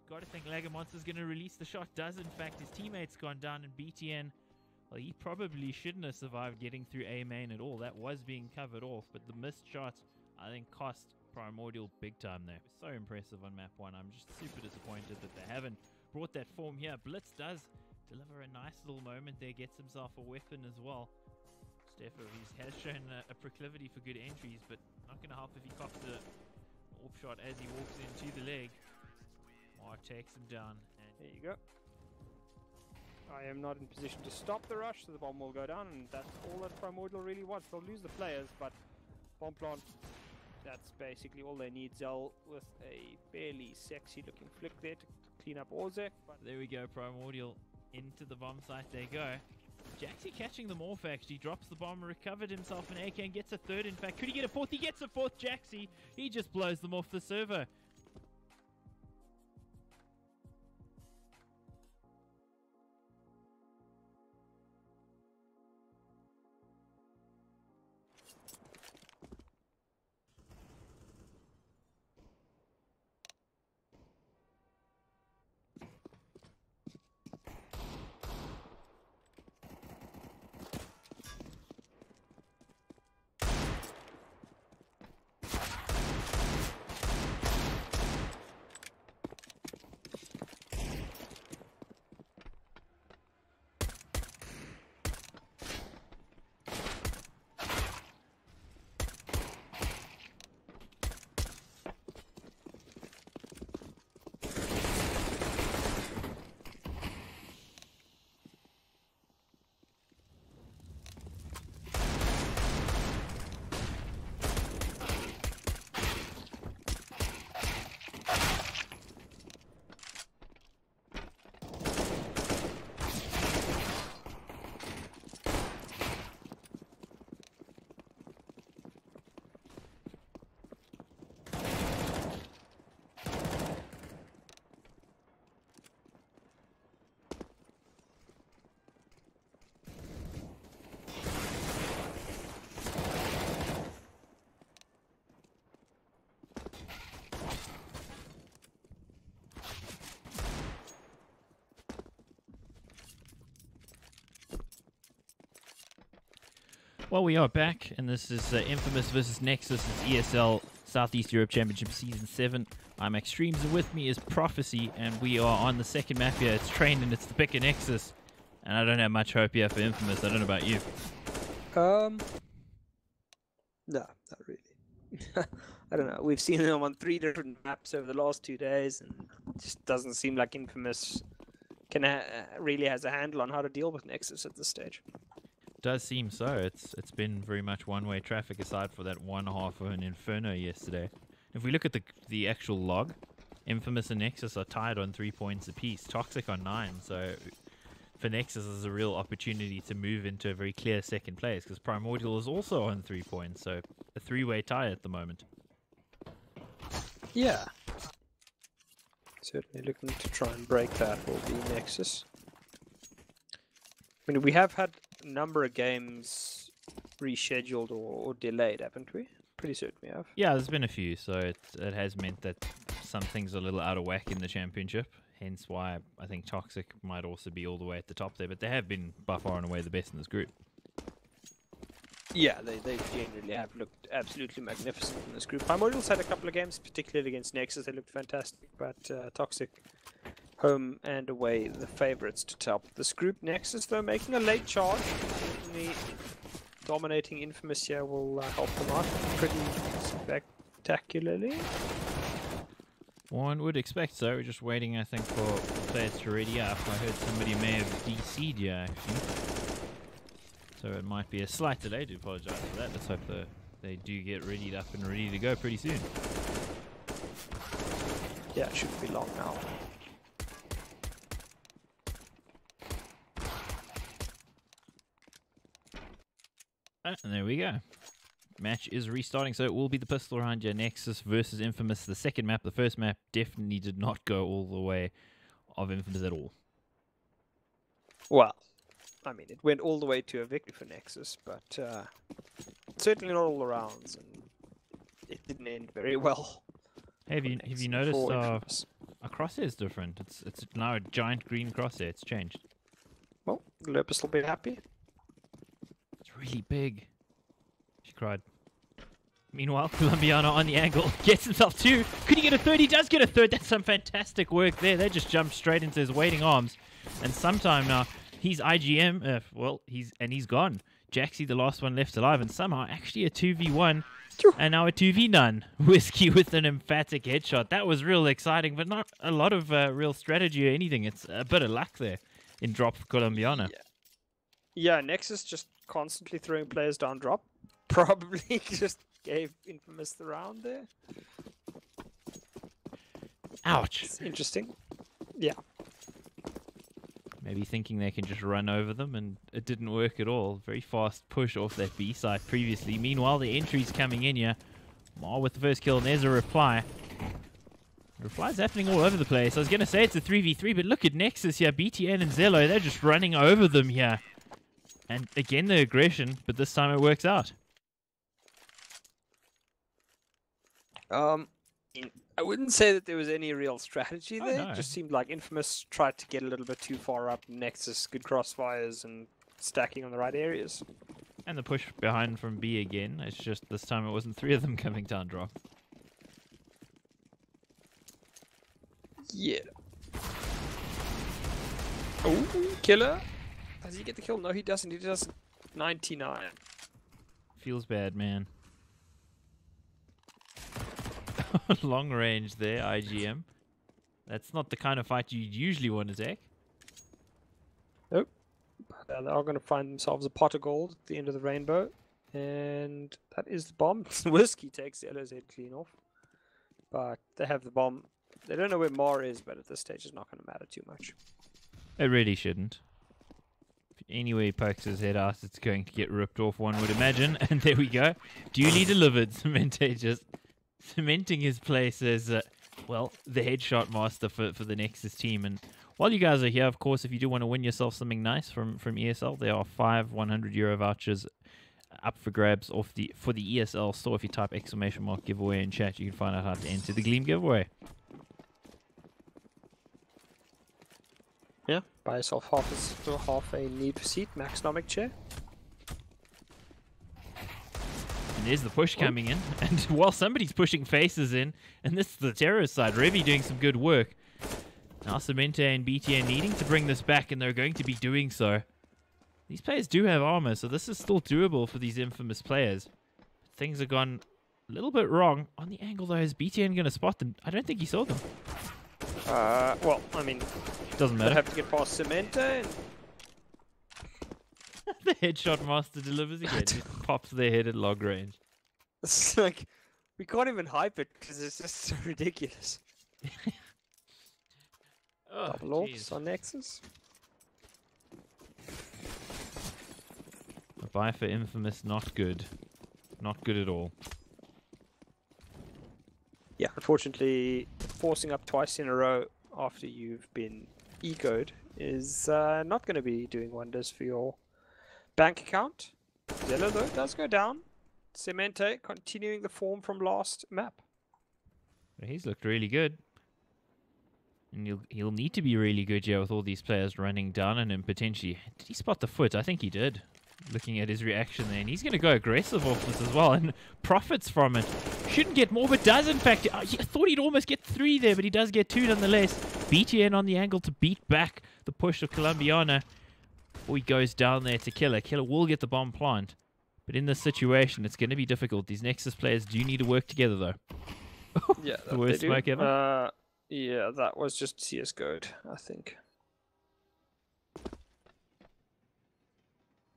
Got to think Lagamonster's going to release the shot. Does, in fact. His teammate's gone down, and BTN, well, he probably shouldn't have survived getting through A main at all. That was being covered off, but the missed shot, I think, cost Primordial big time there. So impressive on map 1. I'm just super disappointed that they haven't brought that form here. Blitz does deliver a nice little moment there, gets himself a weapon as well. Steffo, he has shown a proclivity for good entries, but not going to help if he cops the AWP shot as he walks into the leg. Mark takes him down. And there you go. I am not in position to stop the rush, so the bomb will go down, and that's all that Primordial really wants. They'll lose the players, but bomb plant, that's basically all they need. Zell with a fairly sexy looking flick there to clean up Orzek. But there we go, Primordial into the bomb site they go. Jaxi catching them off actually, drops the bomb, recovered himself an AK and gets a third. In fact, could he get a fourth? He gets a fourth, Jaxi. He just blows them off the server. Well, we are back, and this is Infamous versus Nexus. It's ESL Southeast Europe Championship Season 7. I'm Extremes, and with me is Prophecy, and we are on the second map here. It's Train, and it's the pick of Nexus. And I don't have much hope here for Infamous. I don't know about you. No, not really. I don't know. We've seen them on 3 different maps over the last 2 days, and it just doesn't seem like Infamous can really has a handle on how to deal with Nexus at this stage. Does seem so. It's been very much one-way traffic aside for that one half of an Inferno yesterday. If we look at the actual log, Infamous and Nexus are tied on 3 points apiece. Toxic on 9. So for Nexus, there's a real opportunity to move into a very clear second place because Primordial is also on 3 points. So a 3-way tie at the moment. Yeah. Certainly looking to try and break that will be Nexus. I mean, we have had a number of games rescheduled or delayed, haven't we? Pretty certain we have. Yeah, there's been a few, so it has meant that some things are a little out of whack in the championship. Hence why I think Toxic might also be all the way at the top there, but they have been by far and away the best in this group. Yeah, they generally have looked absolutely magnificent in this group. Primordial's had a couple of games, particularly against Nexus, they looked fantastic, but Toxic, home and away, the favourites to top this group. Nexus, though, making a late charge. Certainly dominating Infamous here will help them out pretty spectacularly. One would expect so. We're just waiting, I think, for players to ready up. I heard somebody may have DC'd here, actually. So it might be a slight delay. I do apologise for that. Let's hope they do get readied up and ready to go pretty soon. Yeah, it shouldn't be long now. And there we go. Match is restarting, so it will be the pistol round here. Nexus versus Infamous. The second map, the first map, definitely did not go all the way of Infamous at all. Well, I mean, it went all the way to a victory for Nexus, but certainly not all the rounds, and it didn't end very well. Hey, have you noticed our crosshair is different? It's now a giant green crosshair. It's changed. Well, Lopus will be happy. It's really big. She cried. Meanwhile, Colombiano on the angle gets himself two. Could he get a third? He does get a third. That's some fantastic work there. They just jumped straight into his waiting arms. And sometime now, he's IGM. He's gone. Jaxie, the last one left alive, and somehow actually a 2v1. And now a 2v none. Whiskey with an emphatic headshot. That was real exciting, but not a lot of real strategy or anything. It's a bit of luck there in drop for Colombiano. Yeah, Nexus just constantly throwing players down drop. Probably just gave Infamous the round there. Ouch. It's interesting. Yeah. Maybe thinking they can just run over them, and it didn't work at all. Very fast push off that B side previously. Meanwhile, the entry's coming in here. Mar with the first kill, and there's a reply. Reply's happening all over the place. I was going to say it's a 3v3, but look at Nexus here. BTN and Zello, they're just running over them here. And again, the aggression, but this time it works out. I wouldn't say that there was any real strategy there. No. It just seemed like Infamous tried to get a little bit too far up. Nexus, good crossfires and stacking on the right areas. And the push behind from B again. It's just this time it wasn't three of them coming down drop. Yeah. Oh, killer. Does he get the kill? No, he doesn't. He does 99. Feels bad, man. Long range there, IGM. That's not the kind of fight you'd usually want to take. Nope. But they are going to find themselves a pot of gold at the end of the rainbow. And that is the bomb. Whiskey takes the Yellow's head clean off. But they have the bomb. They don't know where Mar is, but at this stage it's not going to matter too much. It really shouldn't. If anyway he pokes his head out, it's going to get ripped off, one would imagine. And there we go. Duly delivered. Cemente just cementing his place as, well, the headshot master for the Nexus team. And while you guys are here, of course, if you do want to win yourself something nice from ESL, there are 5 €100 vouchers up for grabs for the ESL store. If you type ! giveaway in chat, you can find out how to enter the Gleam giveaway. Yeah, buy yourself half a need for seat, Maxnomic chair. And there's the push coming in. And while somebody's pushing faces in, and this is the terrorist side, Revy doing some good work. Now Cemente and BTN needing to bring this back, and they're going to be doing so. These players do have armor, so this is still doable for these Infamous players. Things have gone a little bit wrong. On the angle, though, is BTN going to spot them? I don't think he saw them. Well, I mean, doesn't matter. They have to get past Cemente and... The headshot master delivers again. Just pops their head at log range. It's like, we can't even hype it because it's just so ridiculous. Oh, Double orbs on Nexus. A buy for Infamous, not good. Not good at all. Yeah, unfortunately, forcing up twice in a row after you've been ecoed is not going to be doing wonders for your bank account. Zello, though, does go down. Cemente continuing the form from last map. He's looked really good. And he'll need to be really good here with all these players running down on him potentially. Did he spot the foot? I think he did. Looking at his reaction there. And he's going to go aggressive off this as well and profits from it. Shouldn't get more, but does in fact. I thought he'd almost get 3 there, but he does get 2 nonetheless. BTN on the angle to beat back the push of Colombiano. Before he goes down there to Killer. Killer will get the bomb plant. But in this situation, it's going to be difficult. These Nexus players do need to work together, though. Yeah, the worst smoke ever. Yeah, that was just CSGO, I think.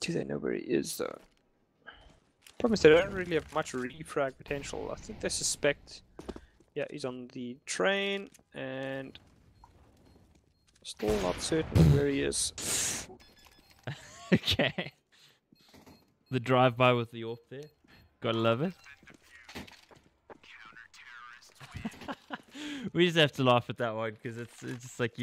Do they know where he is, though? Problem is they don't really have much refrag potential. I think they suspect... Yeah, he's on the train, and... Still not certain where he is. Okay. The drive-by with the AWP there. Gotta love it. We just have to laugh at that one because it's just like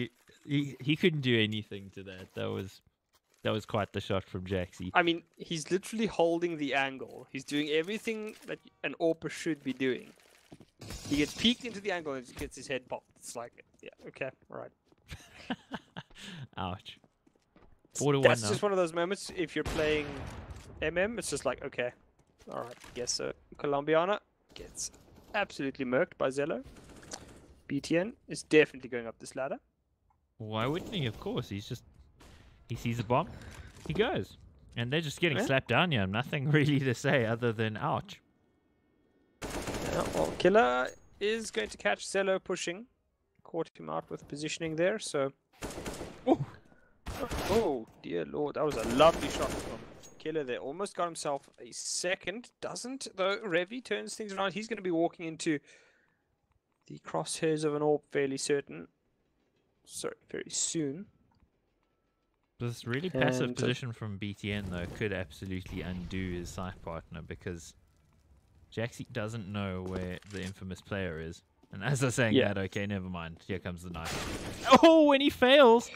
he couldn't do anything to that. That was quite the shot from Jaxie. I mean, he's literally holding the angle. He's doing everything that an AWPer should be doing. He gets peeked into the angle and gets his head popped. It's like, yeah, okay, all right. Ouch. 4-1 That's now. just one of those moments. If you're playing it's just like, okay, all right, guess so. Colombiana gets absolutely murked by Zello. BTN is definitely going up this ladder. Why wouldn't he? Of course. He sees a bomb, he goes. And they're just getting slapped down here. Nothing really to say other than ouch. Yeah, well, Killer is going to catch Zello pushing. Caught him out with positioning there, so... Oh, dear lord, that was a lovely shot from Killer there. Almost got himself a second. Doesn't, though. Revi turns things around. He's going to be walking into the crosshairs of an orb fairly certain. Sorry, very soon. This really passive position from BTN, though, could absolutely undo his side partner because Jaxie doesn't know where the infamous player is. And as I'm saying that, okay, never mind. Here comes the knife. Oh, when he fails!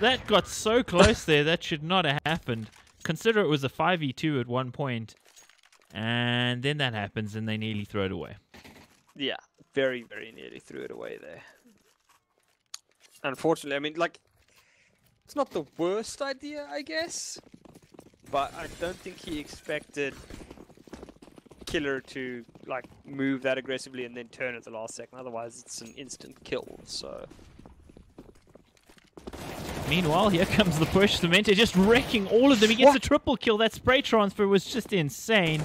That got so close there. That should not have happened. Consider it was a 5v2 at one point. And then that happens and they nearly throw it away. Yeah, very, very nearly threw it away there. Unfortunately, I mean, like, it's not the worst idea, I guess. But I don't think he expected Killer to, like, move that aggressively and then turn at the last second. Otherwise, it's an instant kill, so... Meanwhile, here comes the push. Cemente just wrecking all of them. He gets a triple kill. That spray transfer was just insane.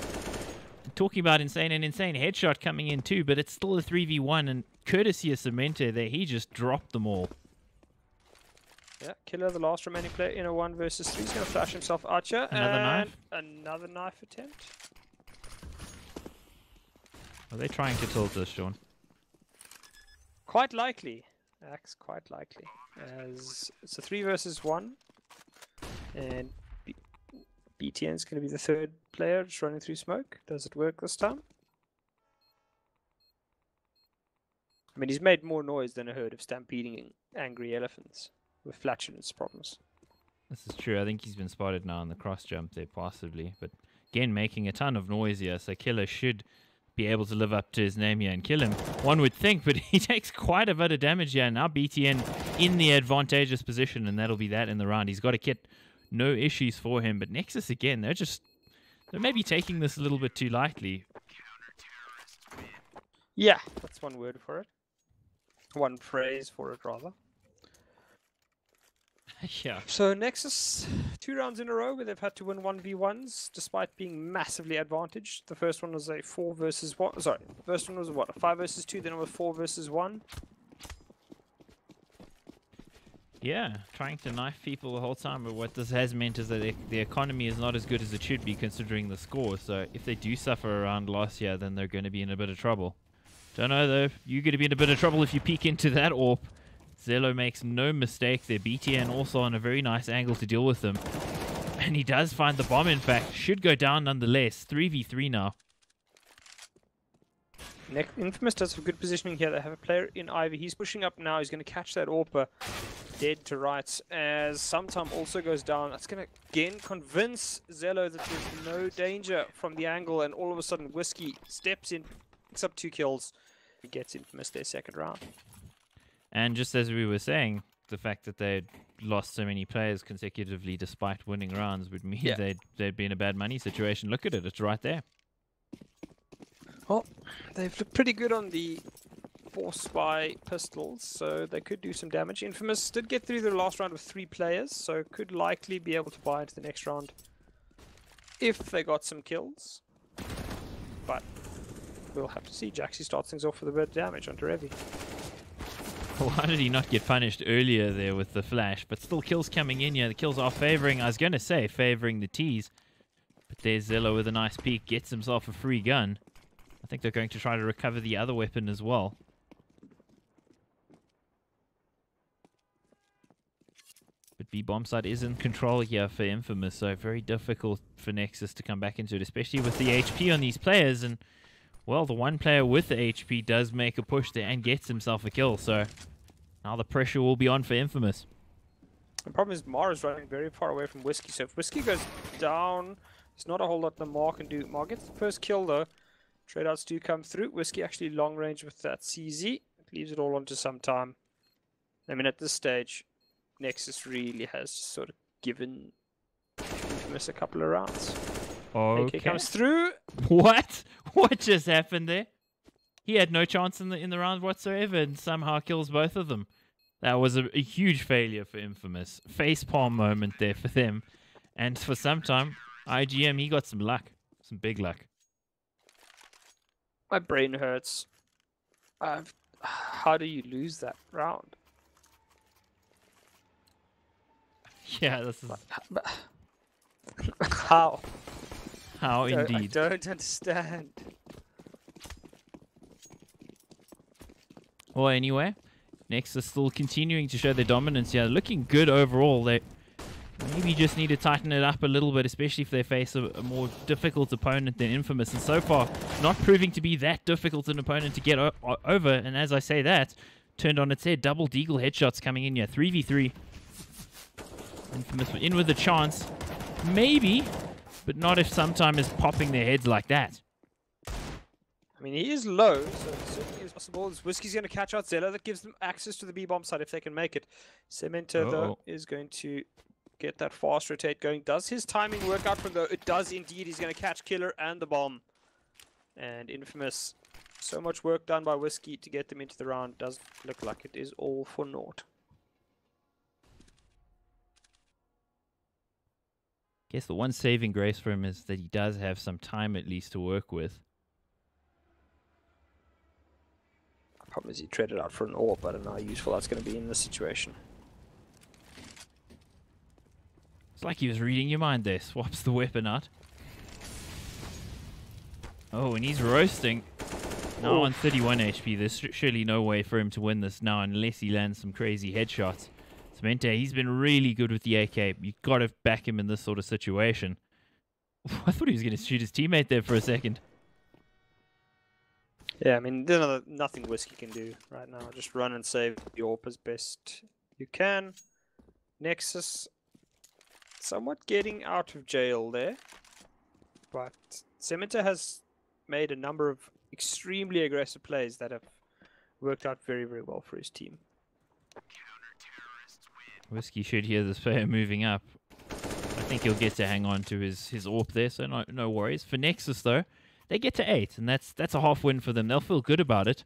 Talking about insane, an insane headshot coming in too, but it's still a 3v1, and courtesy of Cemente there, he just dropped them all. Yeah, Killer, the last remaining player in a 1 versus 3. He's going to flash himself Archer. Another knife? Another knife attempt. Are they trying to tilt us, Sean? Quite likely. Axe, quite likely. As it's a 3 versus 1. And BTN's going to be the third player just running through smoke. Does it work this time? I mean, he's made more noise than a herd of stampeding angry elephants with flatulence problems. This is true. I think he's been spotted now on the cross jump there, possibly. But again, making a ton of noise here, so Killer should be able to live up to his name here and kill him. One would think, but he takes quite a bit of damage here. Now BTN in the advantageous position, and that'll be that in the round. He's got a kit, no issues for him. But Nexus again, they're maybe taking this a little bit too lightly. Yeah, that's one word for it. One phrase for it, rather. Yeah. So Nexus, 2 rounds in a row where they've had to win 1v1s despite being massively advantaged. The first one was a 4 versus 1. Sorry, the first one was what? A 5 versus 2, then it was 4 versus 1. Yeah, trying to knife people the whole time, but what this has meant is that the economy is not as good as it should be considering the score. So if they do suffer around last year, then they're going to be in a bit of trouble. Don't know though, you're going to be in a bit of trouble if you peek into that AWP. Zello makes no mistake there. BTN also on a very nice angle to deal with them. And he does find the bomb, in fact. Should go down nonetheless. 3v3 now. Infamous does have good positioning here. They have a player in Ivy. He's pushing up now. He's going to catch that AWP dead to rights as Sometime also goes down. That's going to again convince Zello that there's no danger from the angle, and all of a sudden Whiskey steps in, picks up 2 kills. He gets Infamous their second round. And just as we were saying, the fact that they'd lost so many players consecutively despite winning rounds would mean they'd be in a bad money situation. Look at it, it's right there. Well, they've looked pretty good on the Force Spy pistols, so they could do some damage. Infamous did get through the last round with 3 players, so could likely be able to buy into the next round if they got some kills. But we'll have to see. Jaxie starts things off with a bit of damage onto Revi. Why did he not get punished earlier there with the flash? But still kills coming in here. The kills are favoring, I was going to say, favoring the T's. But there's Zello with a nice peek, gets himself a free gun. I think they're going to try to recover the other weapon as well. But B-Bombsite is in control here for Infamous, so very difficult for Nexus to come back into it, especially with the HP on these players. And, well, the one player with the HP does make a push there and gets himself a kill, so now the pressure will be on for Infamous. The problem is Mara's running very far away from Whiskey, so if Whiskey goes down, there's not a whole lot that Mar can do. Mar gets the first kill, though. Trade-outs do come through. Whiskey actually long range with that CZ. It leaves it all onto some time. I mean, at this stage, Nexus really has sort of given Infamous a couple of rounds. Okay. AK comes through. What? What just happened there? He had no chance in the round whatsoever and somehow kills both of them. That was a huge failure for Infamous. Facepalm moment there for them. And for some time, IGM, he got some luck. Some big luck. My brain hurts. How do you lose that round? Yeah, this is... How? How indeed. I don't understand. Well, anyway, Nexus still continuing to show their dominance here. Looking good overall. They maybe just need to tighten it up a little bit, especially if they face a more difficult opponent than Infamous. And so far, not proving to be that difficult an opponent to get over. And as I say that, turned on its head. Double deagle headshots coming in here. 3v3. Infamous in with a chance. Maybe, but not if sometime is popping their heads like that. I mean, he is low, so it certainly is possible. This Whiskey's going to catch out Zella. That gives them access to the B-bomb side if they can make it. Cemento, though, is going to get that fast rotate going. Does his timing work out for him, though? It does indeed. He's going to catch Killer and the bomb. And Infamous, so much work done by Whiskey to get them into the round. Does look like it is all for naught. Guess the one saving grace for him is that he does have some time at least to work with. Problem is he traded out for an AWP. I don't know how useful that's going to be in this situation. It's like he was reading your mind there. Swaps the weapon out. Oh, and he's roasting. Now on 31 HP. There's surely no way for him to win this now unless he lands some crazy headshots. Cemente, he's been really good with the AK. You've got to back him in this sort of situation. I thought he was going to shoot his teammate there for a second. Yeah, I mean, there's nothing Whiskey can do right now. Just run and save the AWP as best you can. Nexus, somewhat getting out of jail there. But Cemente has made a number of extremely aggressive plays that have worked out very, very well for his team. Whiskey should hear this player moving up. I think he'll get to hang on to his AWP there, so no worries. For Nexus, though, they get to 8, and that's a half win for them. They'll feel good about it.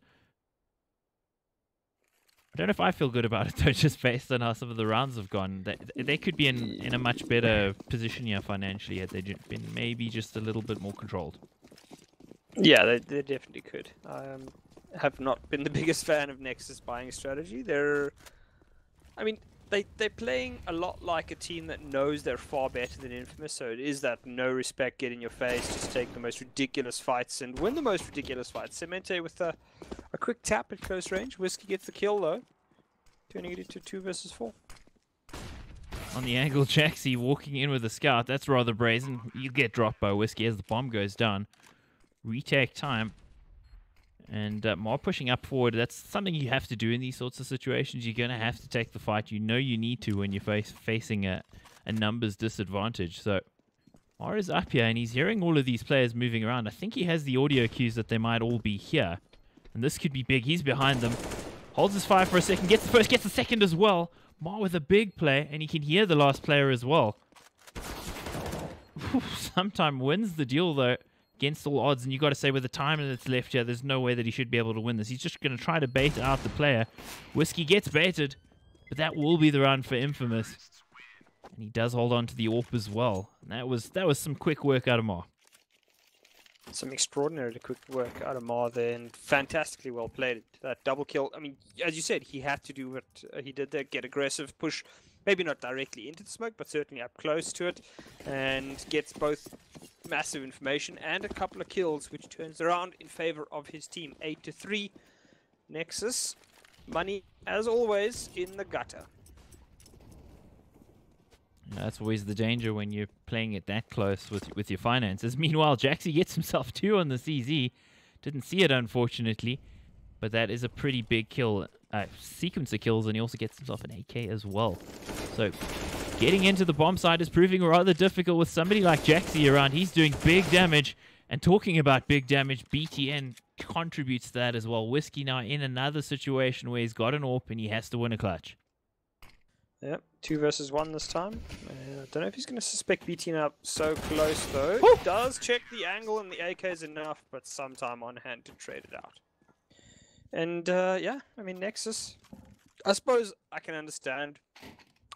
I don't know if I feel good about it, though, just based on how some of the rounds have gone. They could be in a much better position here financially had they been maybe just a little bit more controlled. Yeah, they definitely could. I have not been the biggest fan of Nexus buying strategy. I mean, they're playing a lot like a team that knows they're far better than Infamous, so it is that no respect, get in your face, just take the most ridiculous fights and win the most ridiculous fights. Cemente with a quick tap at close range. Whiskey gets the kill though, turning it into 2 versus 4. On the angle, Jaxie walking in with a scout. That's rather brazen. You get dropped by Whiskey as the bomb goes down. Retake time. And more pushing up forward, that's something you have to do in these sorts of situations. You're going to have to take the fight. You know you need to when you're facing a numbers disadvantage. So Mar is up here, and he's hearing all of these players moving around. I think he has the audio cues that they might all be here. And this could be big. He's behind them. Holds his fire for a second. Gets the first, gets the second as well. Mar with a big play, and he can hear the last player as well. Sometime wins the deal, though. Against all odds, and you got to say with the time that's left here, there's no way that he should be able to win this. He's just going to try to bait out the player. Whiskey gets baited, but that will be the round for Infamous. And he does hold on to the AWP as well. And that was some quick work out of Mar. Some extraordinarily quick work out of Mar there, and fantastically well played. That double kill, I mean, as you said, he had to do what he did there, get aggressive, push, maybe not directly into the smoke, but certainly up close to it, and gets both massive information and a couple of kills, which turns around in favor of his team. 8-3. Nexus, money, as always, in the gutter. That's always the danger when you're playing it that close with your finances. Meanwhile, Jaxie gets himself 2 on the CZ. Didn't see it, unfortunately, but that is a pretty big kill. Sequence of kills, and he also gets himself an AK as well. So getting into the bomb side is proving rather difficult with somebody like Jaxie around. He's doing big damage, And talking about big damage, BTN contributes to that as well. Whiskey now in another situation where he's got an AWP and he has to win a clutch. Yep, 2 versus 1 this time. I don't know if he's going to suspect BTN up so close though. Woo! Does check the angle and the AK is enough, but some time on hand to trade it out. And yeah, I mean Nexus, I suppose I can understand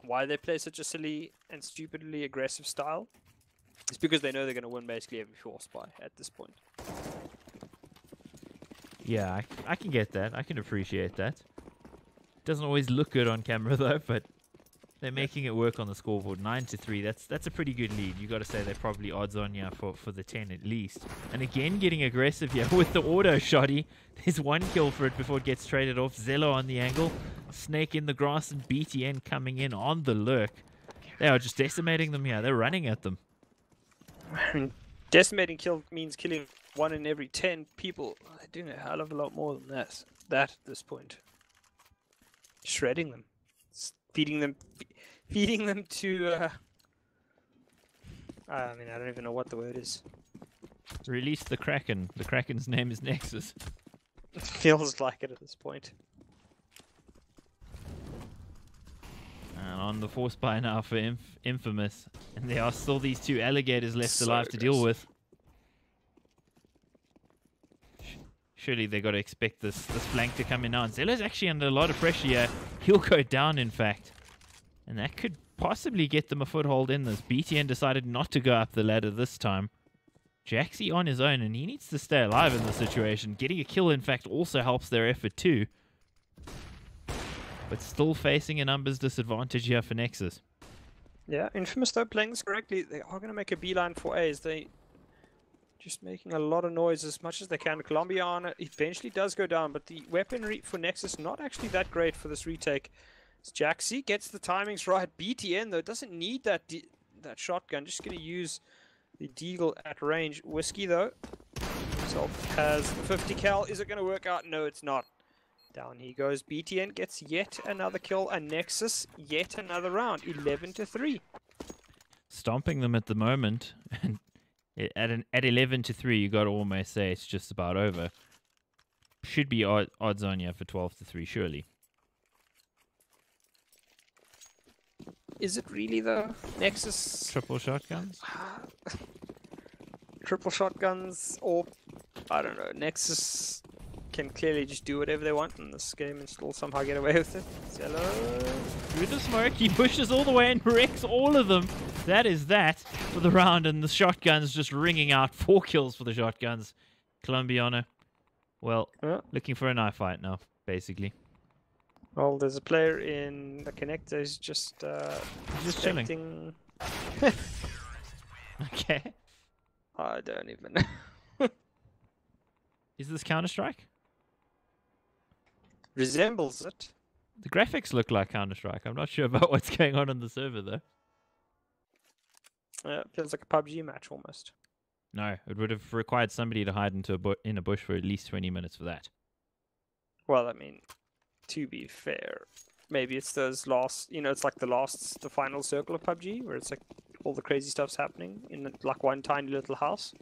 why they play such a silly and stupidly aggressive style. It's because they know they're going to win basically every force buy at this point. Yeah, I can get that. I can appreciate that. Doesn't always look good on camera though, but they're making it work on the scoreboard. 9-3. That's a pretty good lead. You got to say they're probably odds on here for the 10 at least. And again, getting aggressive here with the auto shotty. There's 1 kill for it before it gets traded off. Zello on the angle, Snake in the grass, and BTN coming in on the lurk. They are just decimating them here. They're running at them. I mean, decimating kill means killing 1 in every 10 people. They're doing a hell of a lot more than that at this point. Shredding them. Feeding them to, I mean, I don't even know what the word is. Release the Kraken. The Kraken's name is Nexus. It feels like it at this point. And on the force buy now for Infamous. And there are still these 2 alligators left alive to deal with. Surely they got to expect this flank to come in now. And Zello's actually under a lot of pressure here. He'll go down, in fact. And that could possibly get them a foothold in this. BTN decided not to go up the ladder this time. Jaxi on his own, and he needs to stay alive in this situation. Getting a kill, in fact, also helps their effort too. But still facing a numbers disadvantage here for Nexus. Yeah, Infamous though, playing this correctly, they are going to make a beeline for A's. They just making a lot of noise as much as they can. Colombiana eventually does go down, but the weaponry for Nexus not actually that great for this retake. As Jaxi gets the timings right. BTN though doesn't need that shotgun. Just going to use the deagle at range. Whiskey though himself has 50 cal. Is it going to work out? No, it's not. Down he goes. BTN gets yet another kill, and Nexus yet another round. 11-3. Stomping them at the moment, and at 11-3, you got to almost say it's just about over. Should be odds on you for 12-3, surely. Is it really though? Nexus Triple shotguns? Triple shotguns, or I don't know. Nexus can clearly just do whatever they want in this game and still somehow get away with it. Zello. Through the smoke, he pushes all the way and wrecks all of them. That is that for the round, and the shotguns just ringing out. 4 kills for the shotguns. Colombiana, well, looking for a knife fight now, basically. Well, there's a player in the connector who's just chilling. Okay. I don't even know. Is this Counter-Strike? Resembles it. The graphics look like Counter-Strike. I'm not sure about what's going on the server, though. It feels like a PUBG match almost. No, it would have required somebody to hide in a bush for at least 20 minutes for that. Well, I mean, to be fair, maybe it's those last, it's like the final circle of PUBG, where it's like all the crazy stuff's happening in like one tiny little house.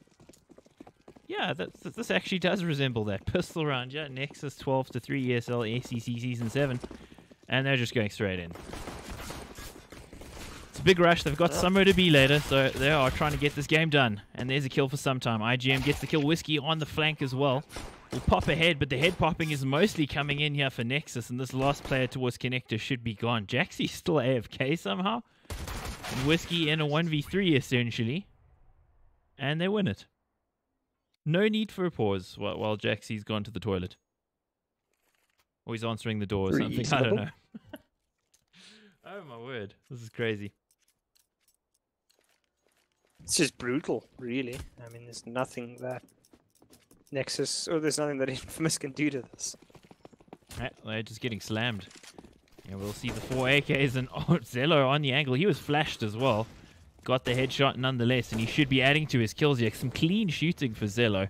Yeah, this actually does resemble that. Pistol round, yeah. Nexus 12-3 ESL ACC Season 7. And they're just going straight in. It's a big rush. They've got somewhere to be later, so they are trying to get this game done. And there's a kill for some time. IGM gets the kill. Whiskey on the flank as well. Will pop ahead, but the head popping is mostly coming in here for Nexus, and this last player towards Connector should be gone. Jaxie's still AFK somehow. And Whiskey in a 1v3 essentially. And they win it. No need for a pause while Jaxie's gone to the toilet. Or he's answering the door or something. I don't know. Oh my word. This is crazy. It's just brutal, really. I mean, there's nothing that Nexus, or there's nothing that Infamous can do to this. They're just getting slammed. Yeah, we'll see the 4 AKs and Zello on the angle. He was flashed as well. Got the headshot nonetheless, and he should be adding to his kills here. Some clean shooting for Zello.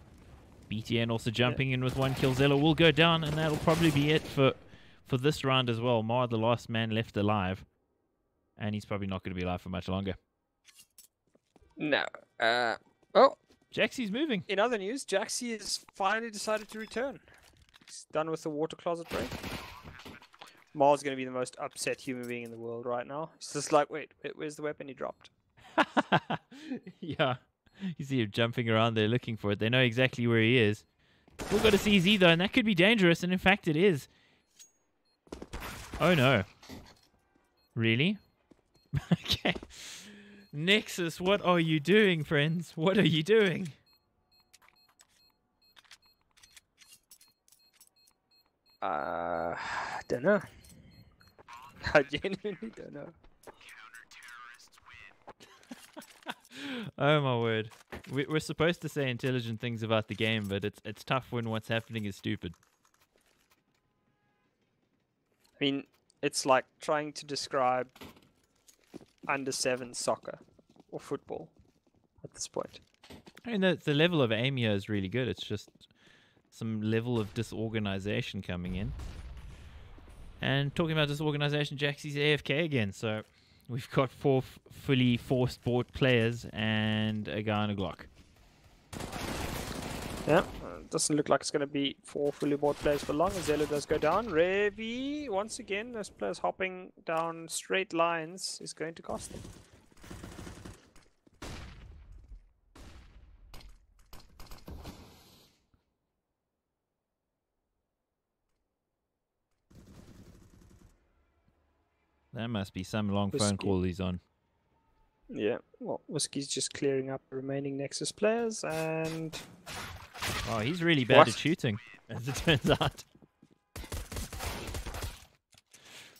BTN also jumping in with 1 kill. Zello will go down, and that'll probably be it for this round as well. Mar, the last man left alive. And he's probably not going to be alive for much longer. No. Jaxie's moving. In other news, Jaxie has finally decided to return. He's done with the water closet break. Mar's going to be the most upset human being in the world right now. He's just like, wait, where's the weapon he dropped? Yeah. You see him jumping around there looking for it. They know exactly where he is. We've got a CZ though, and that could be dangerous, and in fact it is. Oh no. Really? Okay. Nexus, what are you doing, friends? What are you doing? Don't know. I genuinely don't know. Oh my word. We're supposed to say intelligent things about the game, but it's tough when what's happening is stupid. I mean, it's like trying to describe under-7 soccer or football at this point. I mean, the level of aim here is really good. It's just some level of disorganization coming in. And talking about disorganization, Jaxie's AFK again. So we've got 4 fully forced board players and a guy on a Glock. Yeah, doesn't look like it's going to be 4 fully board players for long. Zelo does go down. Revi, once again, those players hopping down straight lines is going to cost them. That must be some long phone Whiskey. call he's on. Yeah, well, Whiskey's just clearing up the remaining Nexus players, and Oh, he's really bad at shooting, as it turns out.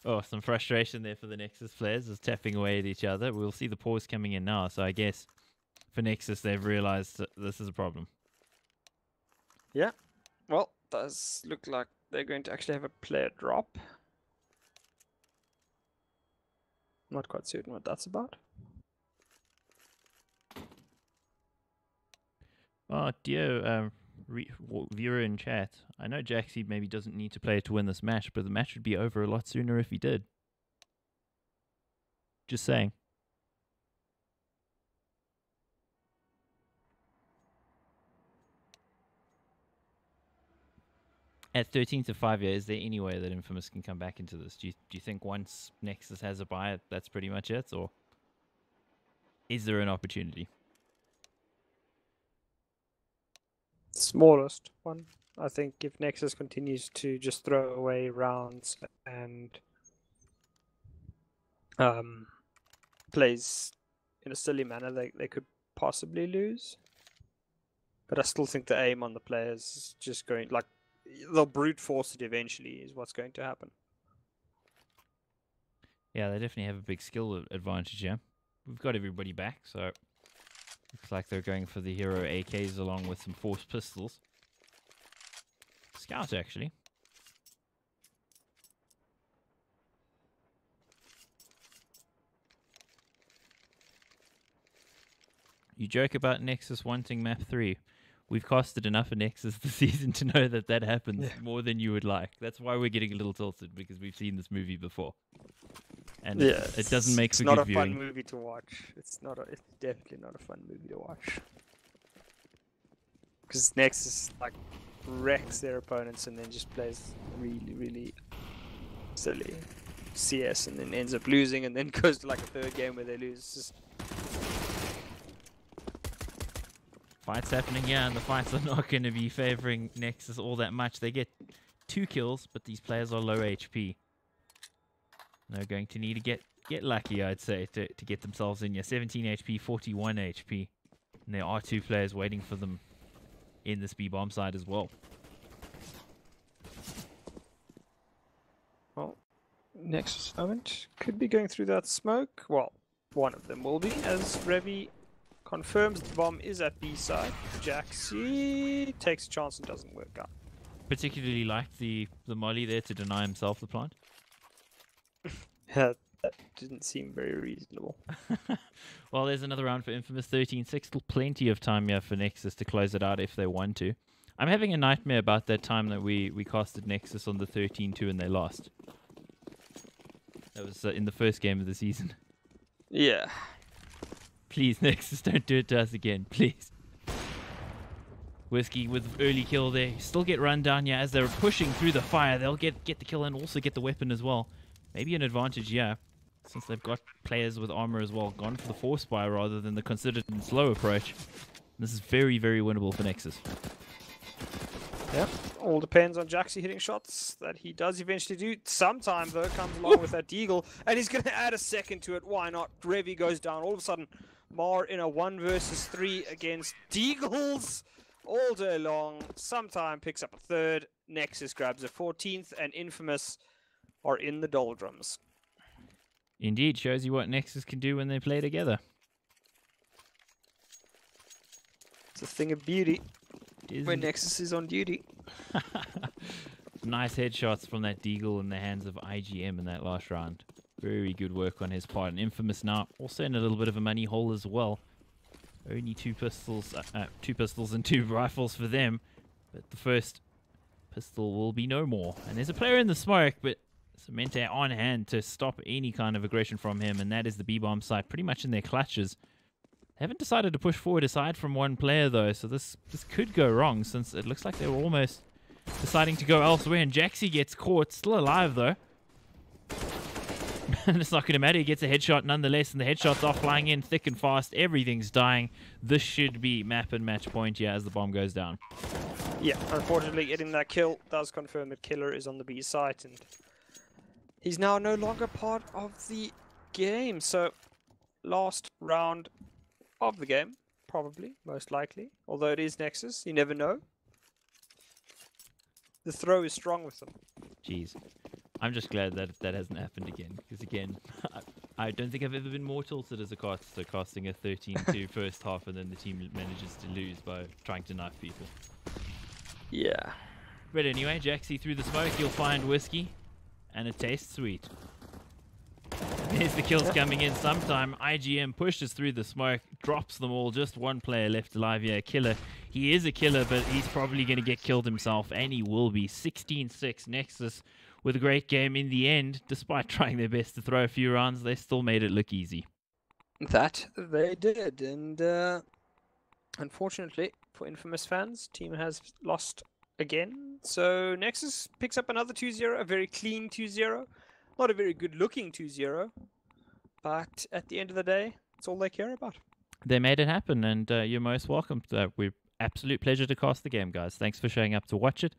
Oh, some frustration there for the Nexus players, just tapping away at each other. We'll see the pause coming in now, so I guess for Nexus they've realized that this is a problem. yeah, well, does look like they're going to actually have a player drop. Not quite certain what that's about. Oh, dear viewer in chat. I know Jaxie maybe doesn't need to play to win this match, but the match would be over a lot sooner if he did. Just saying. At 13-5, yeah, is there any way that Infamous can come back into this? Do you think once Nexus has a buy, that's pretty much it, or is there an opportunity? Smallest one. I think if Nexus continues to just throw away rounds and plays in a silly manner, they could possibly lose. But I still think the aim on the players is just going, like, they'll brute force it eventually is what's going to happen. Yeah, they definitely have a big skill advantage, yeah. We've got everybody back, so looks like they're going for the hero AKs along with some force pistols. Scout, actually. You joke about Nexus wanting map 3. We've costed enough of Nexus this season to know that that happens more than you would like. That's why we're getting a little tilted, because we've seen this movie before. And yeah, it doesn't make for good viewing. It's not a fun movie to watch. It's definitely not a fun movie to watch. Because Nexus like wrecks their opponents and then just plays really, really silly CS and then ends up losing and then goes to like a third game where they lose. It's just... Fights happening here, and the fights are not going to be favoring Nexus all that much. They get 2 kills, but these players are low HP. They're going to need to get lucky, I'd say, to get themselves in here. 17 HP, 41 HP. And there are 2 players waiting for them in this B-bomb side as well. Well, Nexus moment could be going through that smoke. Well, one of them will be, as Revi confirms the bomb is at B side. Jaxie takes a chance and doesn't work out. Particularly liked the molly there to deny himself the plant. Yeah, that didn't seem very reasonable. Well, there's another round for Infamous 13-6. Still plenty of time here for Nexus to close it out if they want to. I'm having a nightmare about that time that we casted Nexus on the 13-2 and they lost. That was in the first game of the season. Yeah. Please, Nexus, don't do it to us again, please. Whiskey with early kill there. Still get run down here as they're pushing through the fire. They'll get the kill and also get the weapon as well. Maybe an advantage, yeah, since they've got players with armor as well. Gone for the force fire rather than the considered and slow approach. This is very, very winnable for Nexus. Yep, all depends on Jaxi hitting shots that he does eventually do. Sometime, though, comes along with that Deagle, and he's going to add a second to it. Why not? Revi goes down. All of a sudden, Mar in a 1 versus 3 against Deagles all day long. Sometime picks up a third. Nexus grabs a 14th, and Infamous are in the doldrums. Indeed, shows you what Nexus can do when they play together. It's a thing of beauty when Nexus is on duty. Nice headshots from that Deagle in the hands of IGM in that last round. Very good work on his part. And Infamous now also in a little bit of a money hole as well. Only two pistols and 2 rifles for them. But the first pistol will be no more. And there's a player in the smoke, but Cemente on hand to stop any kind of aggression from him. And that is the B-bomb site pretty much in their clutches. They haven't decided to push forward aside from one player though, so this could go wrong since it looks like they were almost deciding to go elsewhere. And Jaxi gets caught, still alive though. And it's not going to matter, he gets a headshot nonetheless, and the headshots are flying in thick and fast. Everything's dying. This should be map and match point here as the bomb goes down. Yeah, unfortunately getting that kill does confirm that Killer is on the B site, and he's now no longer part of the game. So, last round of the game, probably, most likely. Although it is Nexus, you never know. The throw is strong with them. Jeez. I'm just glad that that hasn't happened again. Because again, I don't think I've ever been more tilted as a caster, casting a 13-2 first half and then the team manages to lose by trying to knife people. Yeah. But anyway, Jaxi through the smoke, you'll find Whiskey. And it tastes sweet. There's the kills coming in sometime. IGM pushes through the smoke, drops them all. Just one player left alive here. Killer. He is a killer, but he's probably going to get killed himself, and he will be. 16-6 Nexus with a great game in the end. Despite trying their best to throw a few rounds, they still made it look easy. That they did, and unfortunately for Infamous fans, team has lost again. So Nexus picks up another 2-0, a very clean 2-0. Not a very good-looking 2-0, but at the end of the day, it's all they care about. They made it happen, and you're most welcome. We're absolute pleasure to cast the game, guys. Thanks for showing up to watch it,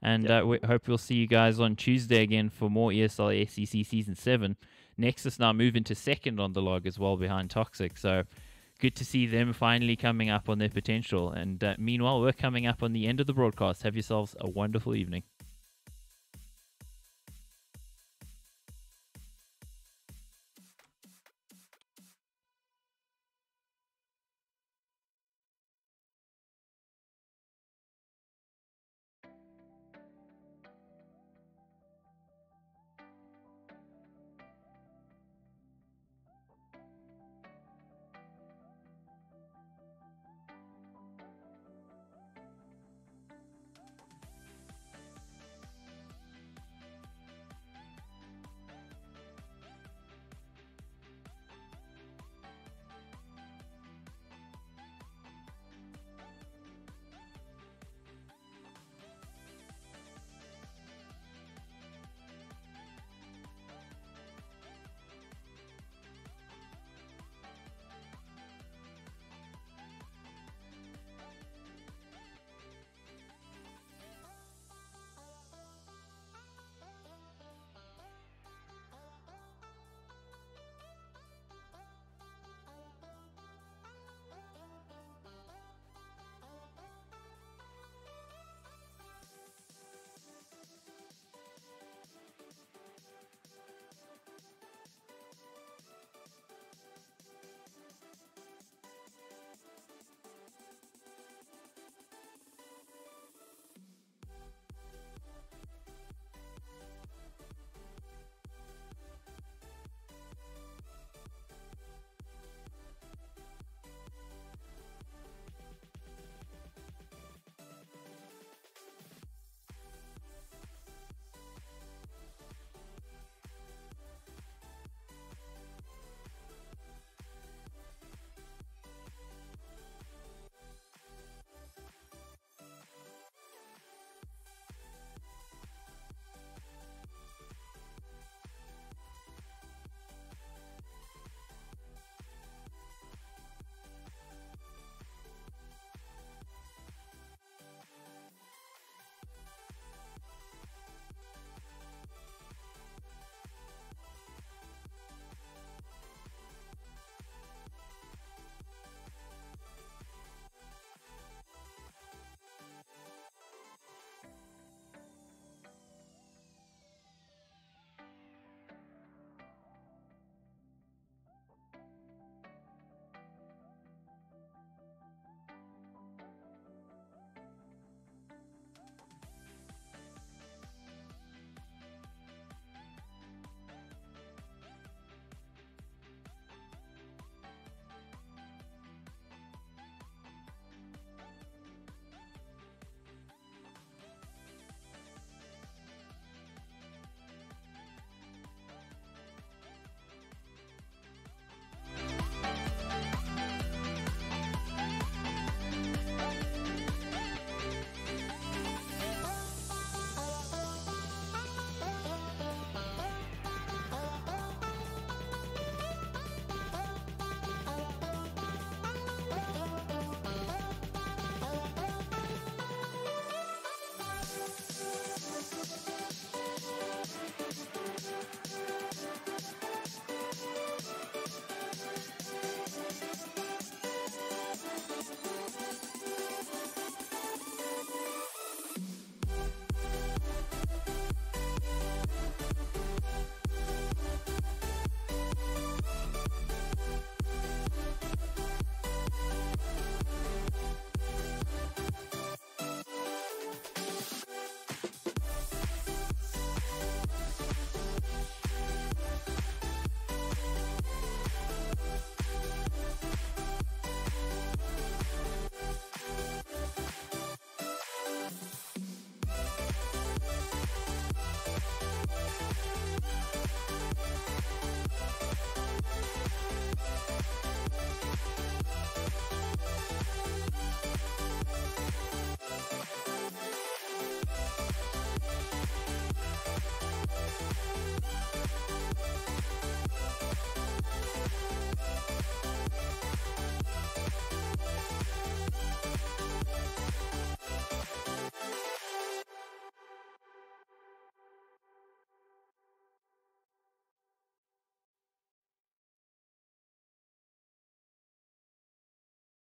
and we hope we'll see you guys on Tuesday again for more ESL SEC Season 7. Nexus now move into second on the log as well behind Toxic, so good to see them finally coming up on their potential. And meanwhile, we're coming up on the end of the broadcast. Have yourselves a wonderful evening.